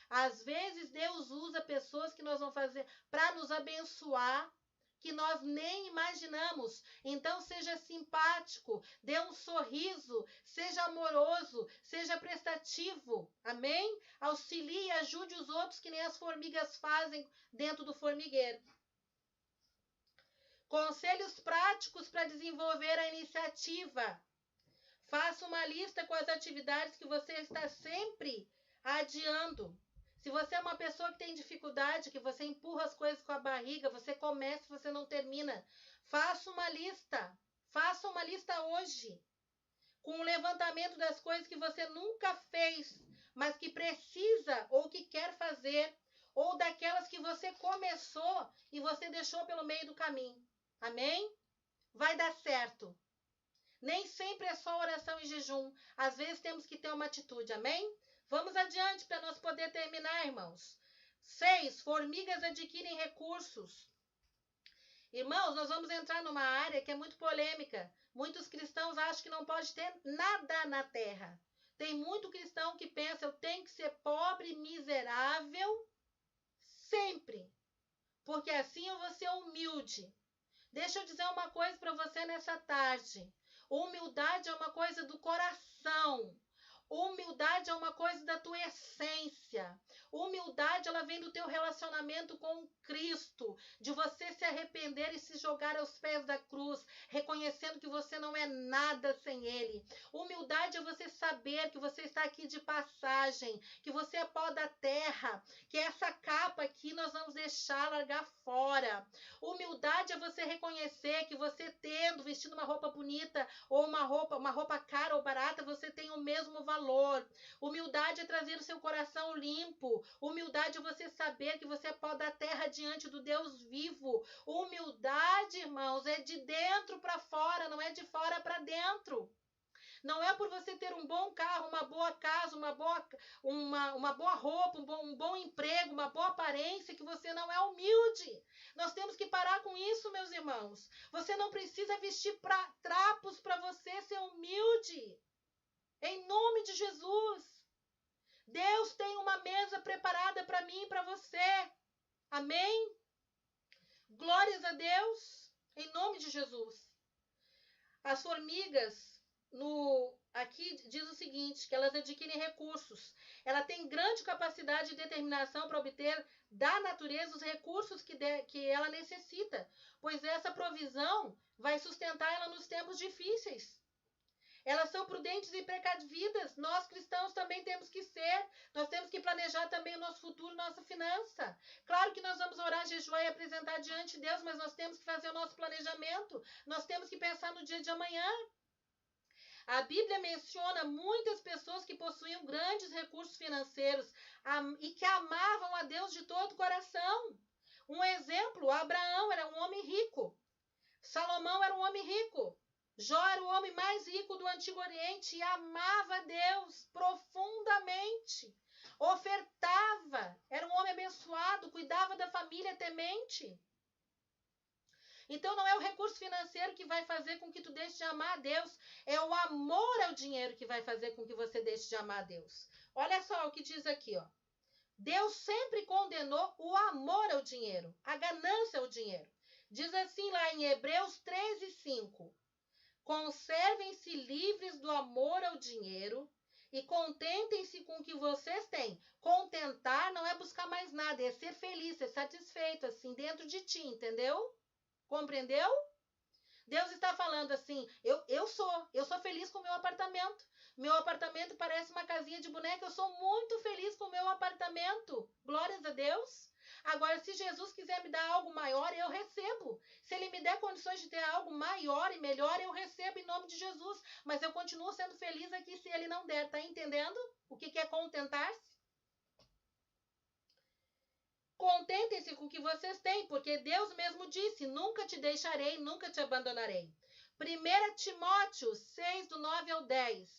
Às vezes Deus usa pessoas que nós vamos fazer para nos abençoar, que nós nem imaginamos. Então seja simpático, dê um sorriso, seja amoroso, seja prestativo. Amém? Auxilie e ajude os outros que nem as formigas fazem dentro do formigueiro. Conselhos práticos para desenvolver a iniciativa. Faça uma lista com as atividades que você está sempre adiando. Se você é uma pessoa que tem dificuldade, que você empurra as coisas com a barriga, você começa e você não termina. Faça uma lista. Faça uma lista hoje. Com o levantamento das coisas que você nunca fez, mas que precisa ou que quer fazer. Ou daquelas que você começou e você deixou pelo meio do caminho. Amém? Vai dar certo. Nem sempre é só oração e jejum. Às vezes temos que ter uma atitude. Amém? Vamos adiante para nós poder terminar, irmãos. 6. Formigas adquirem recursos. Irmãos, nós vamos entrar numa área que é muito polêmica. Muitos cristãos acham que não pode ter nada na terra. Tem muito cristão que pensa, eu tenho que ser pobre, miserável, sempre. Porque assim eu vou ser humilde. Deixa eu dizer uma coisa para você nessa tarde. Humildade é uma coisa do coração. Humildade é uma coisa da tua essência. Humildade, ela vem do teu relacionamento com Cristo, de você se arrepender e se jogar aos pés da cruz, reconhecendo que você não é nada sem Ele. Humildade é você saber que você está aqui de passagem, que você é pó da terra, que essa capa aqui nós vamos deixar largar fora. Humildade é você reconhecer que você vestindo uma roupa bonita ou uma roupa cara ou barata, você tem o mesmo valor. Humildade é trazer o seu coração limpo. Humildade é você saber que você é pó da terra diante do Deus vivo. Humildade, irmãos, é de dentro para fora, não é de fora para dentro. Não é por você ter um bom carro, uma boa casa, uma boa roupa, um bom emprego, uma boa aparência, que você não é humilde. Nós temos que parar com isso, meus irmãos. Você não precisa vestir trapos para você ser humilde. Em nome de Jesus. Deus tem uma mesa preparada para mim e para você. Amém? Glórias a Deus. Em nome de Jesus. As formigas, aqui diz o seguinte, que elas adquirem recursos. Ela tem grande capacidade e determinação para obter da natureza os recursos que ela necessita, pois essa provisão vai sustentar ela nos tempos difíceis. Elas são prudentes e precavidas. Nós cristãos também temos que ser. Nós temos que planejar também o nosso futuro, nossa finança. Claro que nós vamos orar, jejuar e apresentar diante de Deus, mas nós temos que fazer o nosso planejamento. Nós temos que pensar no dia de amanhã. A Bíblia menciona muitas pessoas que possuíam grandes recursos financeiros e que amavam a Deus de todo o coração. Um exemplo, Abraão era um homem rico. Salomão era um homem rico. Jó era o homem mais rico do Antigo Oriente e amava Deus profundamente. Ofertava, era um homem abençoado, cuidava da família temente. Então não é o recurso financeiro que vai fazer com que tu deixe de amar a Deus, é o amor ao dinheiro que vai fazer com que você deixe de amar a Deus. Olha só o que diz aqui, ó. Deus sempre condenou o amor ao dinheiro, a ganância ao dinheiro. Diz assim lá em Hebreus 13:5. Conservem-se livres do amor ao dinheiro e contentem-se com o que vocês têm. Contentar não é buscar mais nada, é ser feliz, ser satisfeito, assim, dentro de ti, entendeu? Compreendeu? Deus está falando assim, eu sou feliz com o meu apartamento. Meu apartamento parece uma casinha de boneca, eu sou muito feliz com o meu apartamento. Glórias a Deus. Agora, se Jesus quiser me dar algo maior, eu recebo. Se Ele me der condições de ter algo maior e melhor, eu recebo em nome de Jesus. Mas eu continuo sendo feliz aqui se Ele não der. Tá entendendo o que é contentar-se? Contentem-se com o que vocês têm, porque Deus mesmo disse, nunca te deixarei, nunca te abandonarei. 1 Timóteo 6, do 9 ao 10.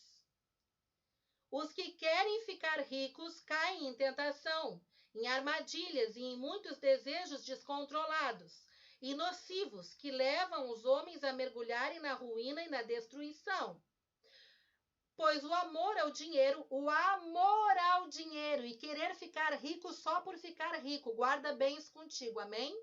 Os que querem ficar ricos caem em tentação, em armadilhas e em muitos desejos descontrolados e nocivos que levam os homens a mergulharem na ruína e na destruição. Pois o amor ao dinheiro e querer ficar rico só por ficar rico, guarda bem isso contigo, amém?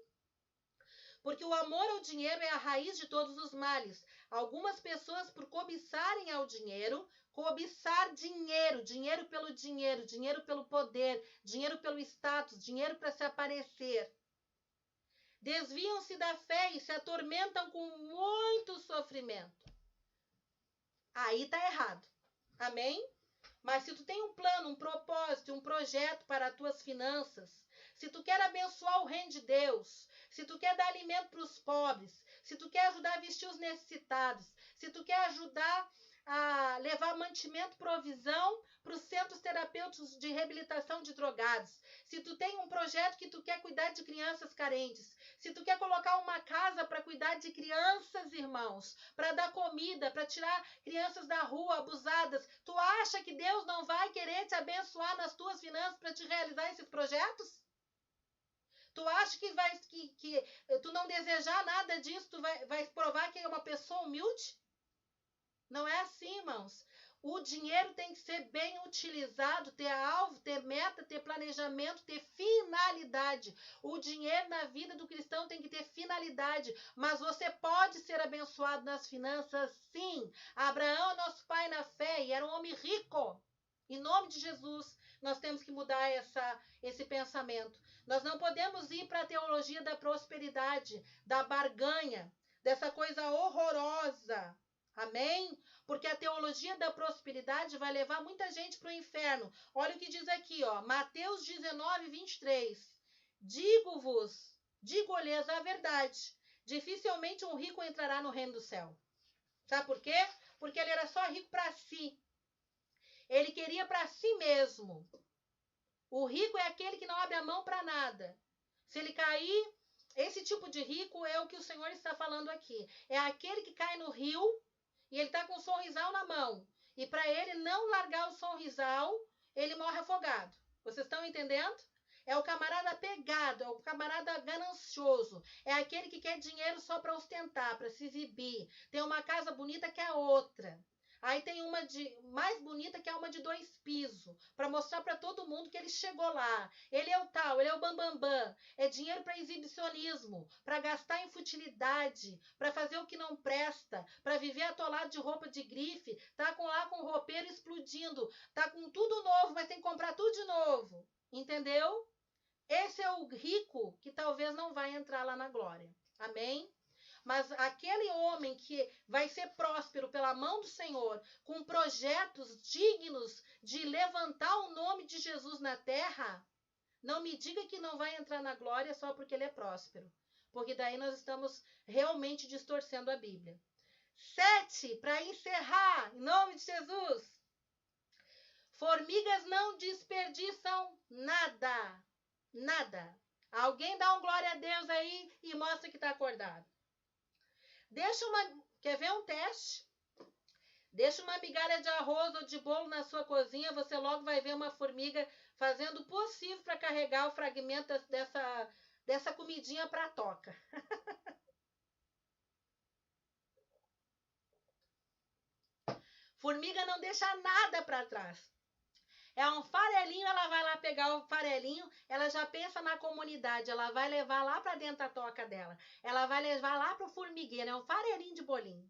Porque o amor ao dinheiro é a raiz de todos os males. Algumas pessoas, por cobiçarem ao dinheiro, cobiçar dinheiro, dinheiro pelo poder, dinheiro pelo status, dinheiro para se aparecer, desviam-se da fé e se atormentam com muito sofrimento. Aí tá errado. Amém? Mas se tu tem um plano, um propósito, um projeto para as tuas finanças, se tu quer abençoar o reino de Deus, se tu quer dar alimento para os pobres, se tu quer ajudar a vestir os necessitados, se tu quer ajudar a levar mantimento, provisão para os centros terapêuticos de reabilitação de drogados, se tu tem um projeto que tu quer cuidar de crianças carentes, se tu quer colocar uma casa para cuidar de crianças, irmãos, para dar comida, para tirar crianças da rua abusadas, tu acha que Deus não vai querer te abençoar nas tuas finanças para te realizar esses projetos? Tu acha que tu não desejar nada disso, tu vai provar que é uma pessoa humilde? Não é assim, irmãos. O dinheiro tem que ser bem utilizado, ter alvo, ter meta, ter planejamento, ter finalidade. O dinheiro na vida do cristão tem que ter finalidade, mas você pode ser abençoado nas finanças, sim. Abraão é nosso pai na fé e era um homem rico. Em nome de Jesus, nós temos que mudar esse pensamento. Nós não podemos ir para a teologia da prosperidade, da barganha, dessa coisa horrorosa. Amém? Porque a teologia da prosperidade vai levar muita gente para o inferno. Olha o que diz aqui, ó, Mateus 19, 23. Digo-lhes a verdade. Dificilmente um rico entrará no reino do céu. Sabe por quê? Porque ele era só rico para si. Ele queria para si mesmo. O rico é aquele que não abre a mão para nada. Se ele cair, esse tipo de rico é o que o Senhor está falando aqui. É aquele que cai no rio e ele está com um sorrisal na mão. E para ele não largar o sorrisal, ele morre afogado. Vocês estão entendendo? É o camarada pegado, é o camarada ganancioso. É aquele que quer dinheiro só para ostentar, para se exibir. Tem uma casa bonita que é a outra. Aí tem uma mais bonita que é uma de 2 pisos, para mostrar para todo mundo que ele chegou lá. Ele é o tal, ele é o bambambam. É dinheiro para exibicionismo, para gastar em futilidade, para fazer o que não presta, para viver atolado de roupa de grife, tá lá com o roupeiro explodindo, tá com tudo novo, mas tem que comprar tudo de novo. Entendeu? Esse é o rico que talvez não vai entrar lá na glória. Amém? Mas aquele homem que vai ser próspero pela mão do Senhor, com projetos dignos de levantar o nome de Jesus na terra, não me diga que não vai entrar na glória só porque ele é próspero. Porque daí nós estamos realmente distorcendo a Bíblia. 7, para encerrar, em nome de Jesus. Formigas não desperdiçam nada. Nada. Alguém dá um glória a Deus aí e mostra que está acordado. Quer ver um teste? Deixa uma migalha de arroz ou de bolo na sua cozinha, você logo vai ver uma formiga fazendo o possível para carregar o fragmento dessa comidinha para a toca. Formiga não deixa nada para trás. É um farelinho, ela vai lá pegar o farelinho, ela já pensa na comunidade, ela vai levar lá para dentro da toca dela. Ela vai levar lá para o formigueiro, é um farelinho de bolinho.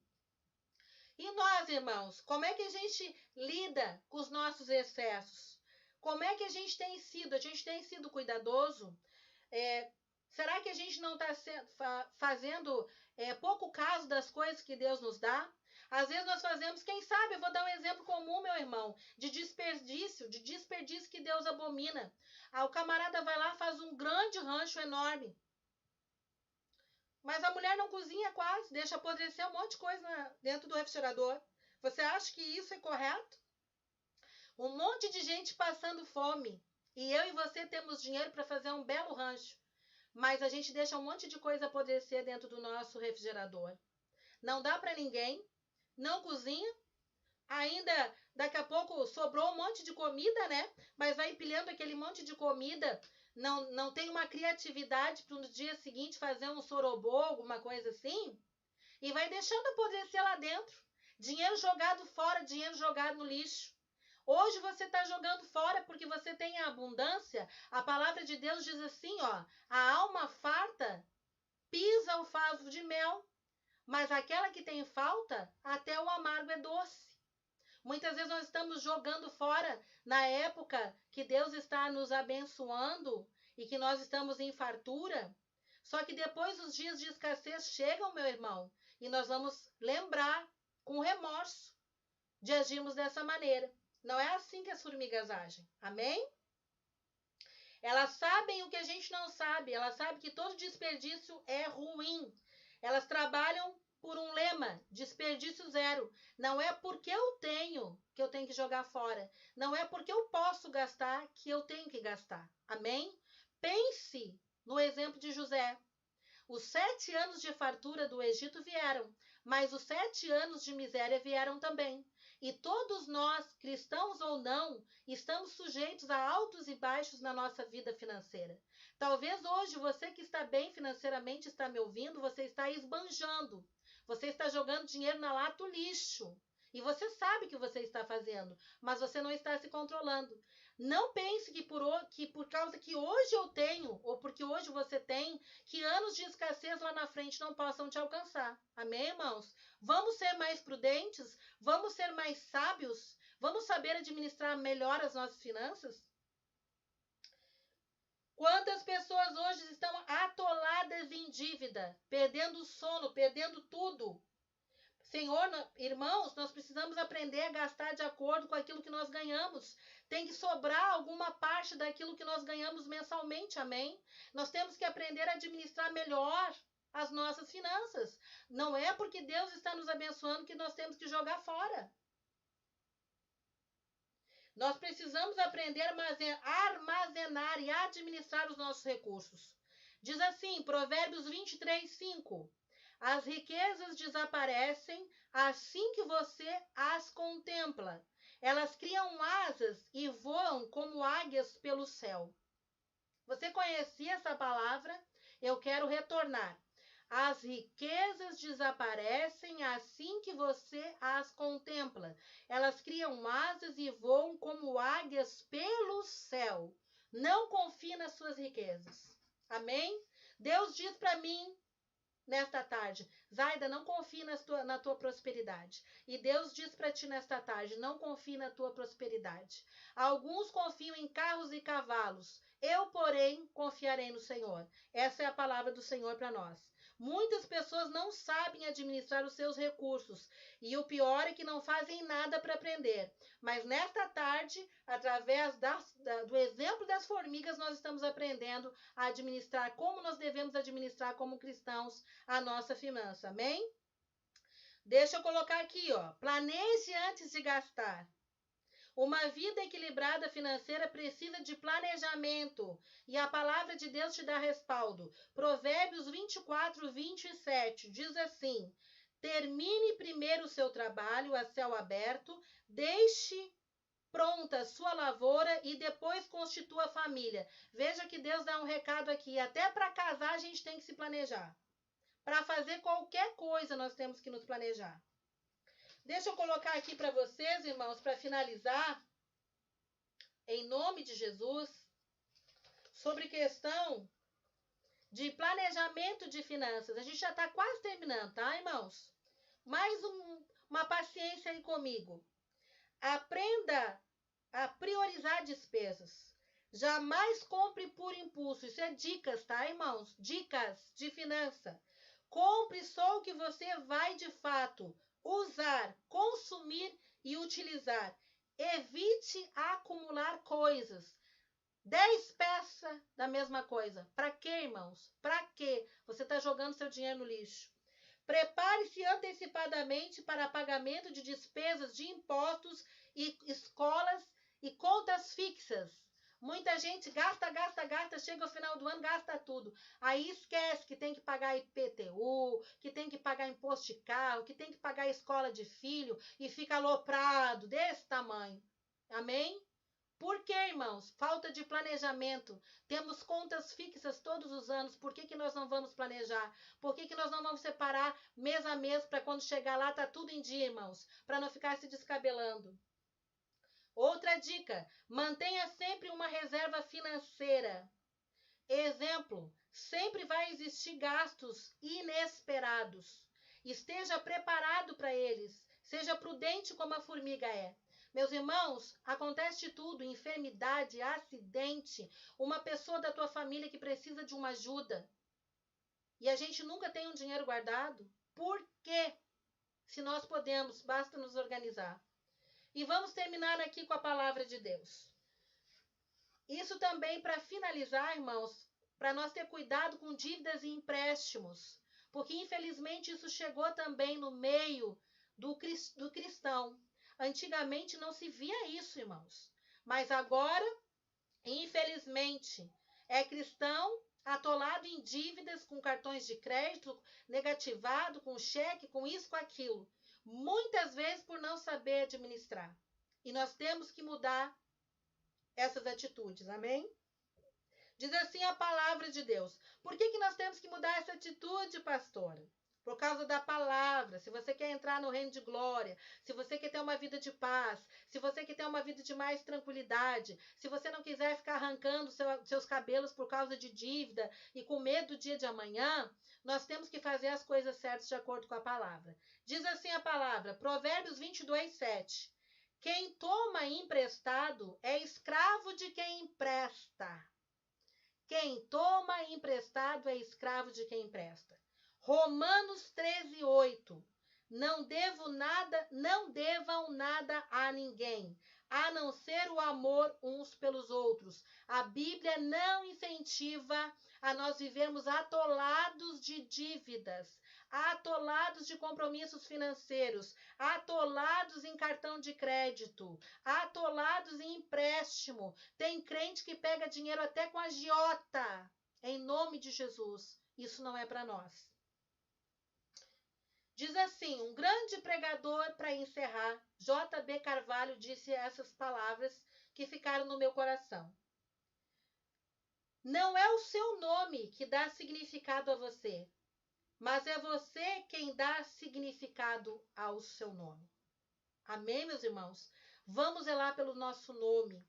E nós, irmãos, como é que a gente lida com os nossos excessos? Como é que a gente tem sido? A gente tem sido cuidadoso? Será que a gente não está fazendo pouco caso das coisas que Deus nos dá? Às vezes nós fazemos, quem sabe, eu vou dar um exemplo comum, meu irmão, de desperdício que Deus abomina. O camarada vai lá, faz um grande rancho enorme. Mas a mulher não cozinha quase, deixa apodrecer um monte de coisa dentro do refrigerador. Você acha que isso é correto? Um monte de gente passando fome. E eu e você temos dinheiro para fazer um belo rancho. Mas a gente deixa um monte de coisa apodrecer dentro do nosso refrigerador. Não dá para ninguém, não cozinha. Ainda daqui a pouco sobrou um monte de comida, né? Mas vai empilhando aquele monte de comida. Não tem uma criatividade para no dia seguinte fazer um sorobô, alguma coisa assim. E vai deixando apodrecer lá dentro. Dinheiro jogado fora, dinheiro jogado no lixo. Hoje você está jogando fora porque você tem a abundância. A palavra de Deus diz assim, ó. A alma farta pisa o favo de mel. Mas aquela que tem falta, até o amargo é doce. Muitas vezes nós estamos jogando fora na época que Deus está nos abençoando e que nós estamos em fartura. Só que depois os dias de escassez chegam, meu irmão, e nós vamos lembrar com remorso de agirmos dessa maneira. Não é assim que as formigas agem. Amém? Elas sabem o que a gente não sabe. Elas sabem que todo desperdício é ruim. Elas trabalham por um lema, desperdício zero. Não é porque eu tenho que eu tenho que jogar fora. Não é porque eu posso gastar que eu tenho que gastar. Amém? Pense no exemplo de José. Os 7 anos de fartura do Egito vieram, mas os 7 anos de miséria vieram também. E todos nós, cristãos ou não, estamos sujeitos a altos e baixos na nossa vida financeira. Talvez hoje você que está bem financeiramente, está me ouvindo, você está esbanjando. Você está jogando dinheiro na lata do lixo. E você sabe o que você está fazendo, mas você não está se controlando. Não pense que por causa que hoje eu tenho, ou porque hoje você tem, que anos de escassez lá na frente não possam te alcançar. Amém, irmãos? Vamos ser mais prudentes? Vamos ser mais sábios? Vamos saber administrar melhor as nossas finanças? Quantas pessoas hoje estão atoladas em dívida, perdendo o sono, perdendo tudo? Senhor, irmãos, nós precisamos aprender a gastar de acordo com aquilo que nós ganhamos. Tem que sobrar alguma parte daquilo que nós ganhamos mensalmente, amém? Nós temos que aprender a administrar melhor as nossas finanças. Não é porque Deus está nos abençoando que nós temos que jogar fora. Nós precisamos aprender a armazenar e administrar os nossos recursos. Diz assim, Provérbios 23, 5. As riquezas desaparecem assim que você as contempla. Elas criam asas e voam como águias pelo céu. Você conhecia essa palavra? Eu quero retornar. As riquezas desaparecem assim que você as contempla. Elas criam asas e voam como águias pelo céu. Não confie nas suas riquezas. Amém? Deus diz para mim nesta tarde, Zaida, não confie na tua prosperidade. E Deus diz para ti nesta tarde, não confie na tua prosperidade. Alguns confiam em carros e cavalos. Eu, porém, confiarei no Senhor. Essa é a palavra do Senhor para nós. Muitas pessoas não sabem administrar os seus recursos e o pior é que não fazem nada para aprender. Mas nesta tarde, através do exemplo das formigas, nós estamos aprendendo a administrar como nós devemos administrar como cristãos a nossa finança. Amém? Deixa eu colocar aqui, ó. Planeje antes de gastar. Uma vida equilibrada financeira precisa de planejamento. E a palavra de Deus te dá respaldo. Provérbios 24, 27 diz assim: termine primeiro o seu trabalho a céu aberto, deixe pronta a sua lavoura e depois constitua a família. Veja que Deus dá um recado aqui. Até para casar a gente tem que se planejar. Para fazer qualquer coisa nós temos que nos planejar. Deixa eu colocar aqui para vocês, irmãos, para finalizar, em nome de Jesus, sobre questão de planejamento de finanças. A gente já está quase terminando, tá, irmãos? Mais uma paciência aí comigo. Aprenda a priorizar despesas. Jamais compre por impulso. Isso é dicas, tá, irmãos? Dicas de finança. Compre só o que você vai, de fato, usar, consumir e utilizar. Evite acumular coisas. 10 peças da mesma coisa. Para quê, irmãos? Para quê? Você está jogando seu dinheiro no lixo. Prepare-se antecipadamente para pagamento de despesas de impostos e escolas e contas fixas. Muita gente gasta, chega ao final do ano, gasta tudo. Aí esquece que tem que pagar IPTU, que tem que pagar imposto de carro, que tem que pagar escola de filho e fica aloprado desse tamanho. Amém? Por quê, irmãos? Falta de planejamento. Temos contas fixas todos os anos. Por que nós não vamos planejar? Por que nós não vamos separar mês a mês para quando chegar lá tá tudo em dia, irmãos? Para não ficar se descabelando. Outra dica, mantenha sempre uma reserva financeira. Exemplo, sempre vai existir gastos inesperados. Esteja preparado para eles. Seja prudente como a formiga é. Meus irmãos, acontece tudo, enfermidade, acidente, uma pessoa da tua família que precisa de uma ajuda. E a gente nunca tem um dinheiro guardado. Por quê? Se nós podemos, basta nos organizar. E vamos terminar aqui com a palavra de Deus. Isso também para finalizar, irmãos, para nós ter cuidado com dívidas e empréstimos. Porque infelizmente isso chegou também no meio do cristão. Antigamente não se via isso, irmãos. Mas agora, infelizmente, é cristão atolado em dívidas com cartões de crédito, negativado, com cheque, com isso, com aquilo. Muitas vezes por não saber administrar. E nós temos que mudar essas atitudes, amém? Diz assim a palavra de Deus. Por que nós temos que mudar essa atitude, pastora? Por causa da palavra. Se você quer entrar no reino de glória, se você quer ter uma vida de paz, se você quer ter uma vida de mais tranquilidade, se você não quiser ficar arrancando seus cabelos por causa de dívida e com medo do dia de amanhã, nós temos que fazer as coisas certas de acordo com a palavra. Diz assim a palavra, Provérbios 22:7. Quem toma emprestado é escravo de quem empresta. Quem toma emprestado é escravo de quem empresta. Romanos 13:8. Não devam nada a ninguém, a não ser o amor uns pelos outros. A Bíblia não incentiva a nós vivermos atolados de dívidas, atolados de compromissos financeiros, atolados em cartão de crédito, atolados em empréstimo. Tem crente que pega dinheiro até com agiota. Em nome de Jesus, isso não é para nós. Diz assim, um grande pregador, para encerrar, J.B. Carvalho disse essas palavras que ficaram no meu coração. Não é o seu nome que dá significado a você, mas é você quem dá significado ao seu nome. Amém, meus irmãos? Vamos zelar pelo nosso nome,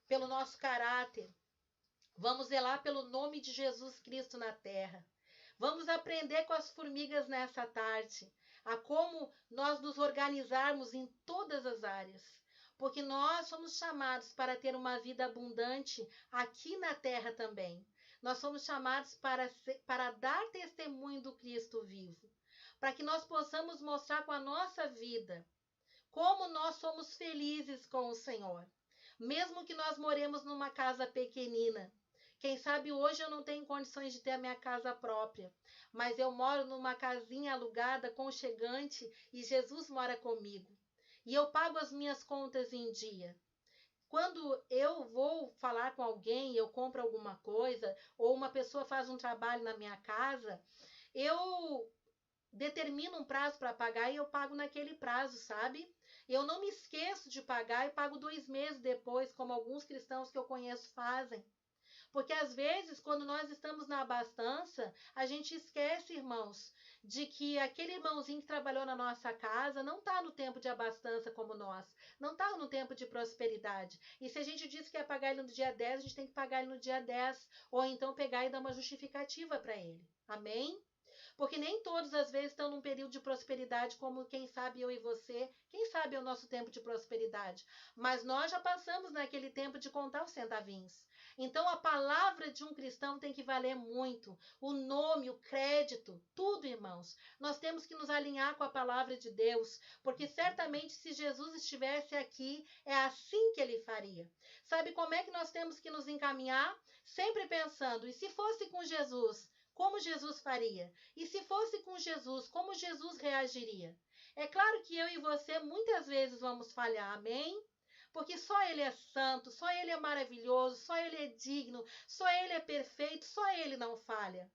pelo nosso caráter. Vamos zelar pelo nome de Jesus Cristo na terra. Vamos aprender com as formigas nessa tarde, a como nós nos organizarmos em todas as áreas. Porque nós somos chamados para ter uma vida abundante aqui na terra também. Nós somos chamados para dar testemunho do Cristo vivo. Para que nós possamos mostrar com a nossa vida como nós somos felizes com o Senhor. Mesmo que nós moremos numa casa pequenina. Quem sabe hoje eu não tenho condições de ter a minha casa própria, mas eu moro numa casinha alugada, aconchegante, e Jesus mora comigo. E eu pago as minhas contas em dia. Quando eu vou falar com alguém, eu compro alguma coisa, ou uma pessoa faz um trabalho na minha casa, eu determino um prazo para pagar e eu pago naquele prazo, sabe? Eu não me esqueço de pagar e pago 2 meses depois, como alguns cristãos que eu conheço fazem. Porque às vezes, quando nós estamos na abastança, a gente esquece, irmãos, de que aquele irmãozinho que trabalhou na nossa casa não está no tempo de abastança como nós, não está no tempo de prosperidade. E se a gente diz que é pagar ele no dia 10, a gente tem que pagar ele no dia 10, ou então pegar e dar uma justificativa para ele. Amém? Porque nem todos, às vezes, estão num período de prosperidade, como quem sabe eu e você, quem sabe é o nosso tempo de prosperidade. Mas nós já passamos naquele tempo de contar os centavinhos. Então, a palavra de um cristão tem que valer muito. O nome, o crédito, tudo, irmãos. Nós temos que nos alinhar com a palavra de Deus, porque certamente se Jesus estivesse aqui, é assim que ele faria. Sabe como é que nós temos que nos encaminhar? Sempre pensando, e se fosse com Jesus? Como Jesus faria? E se fosse com Jesus, como Jesus reagiria? É claro que eu e você muitas vezes vamos falhar, amém? Porque só Ele é santo, só Ele é maravilhoso, só Ele é digno, só Ele é perfeito, só Ele não falha.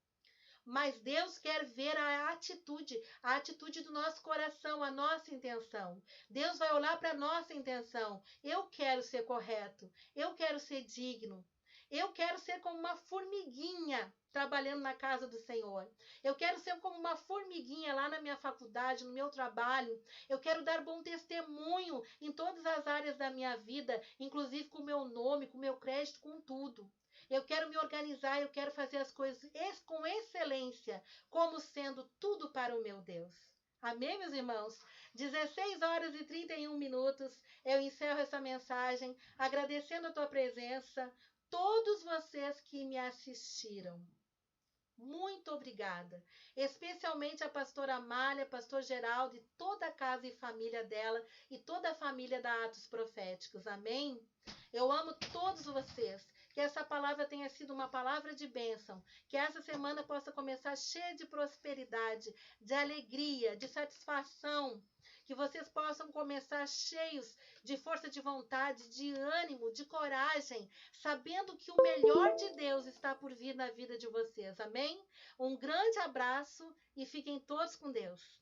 Mas Deus quer ver a atitude do nosso coração, a nossa intenção. Deus vai olhar para a nossa intenção. Eu quero ser correto, eu quero ser digno. Eu quero ser como uma formiguinha trabalhando na casa do Senhor. Eu quero ser como uma formiguinha lá na minha faculdade, no meu trabalho. Eu quero dar bom testemunho em todas as áreas da minha vida, inclusive com o meu nome, com o meu crédito, com tudo. Eu quero me organizar, eu quero fazer as coisas com excelência, como sendo tudo para o meu Deus. Amém, meus irmãos? 16 horas e 31 minutos. Eu encerro essa mensagem agradecendo a tua presença, todos vocês que me assistiram. Muito obrigada. Especialmente a pastora Amália, pastor Geraldo e toda a casa e família dela e toda a família da Atos Proféticos. Amém? Eu amo todos vocês. Que essa palavra tenha sido uma palavra de bênção. Que essa semana possa começar cheia de prosperidade, de alegria, de satisfação. Que vocês possam começar cheios de força de vontade, de ânimo, de coragem, sabendo que o melhor de Deus está por vir na vida de vocês. Amém? Um grande abraço e fiquem todos com Deus.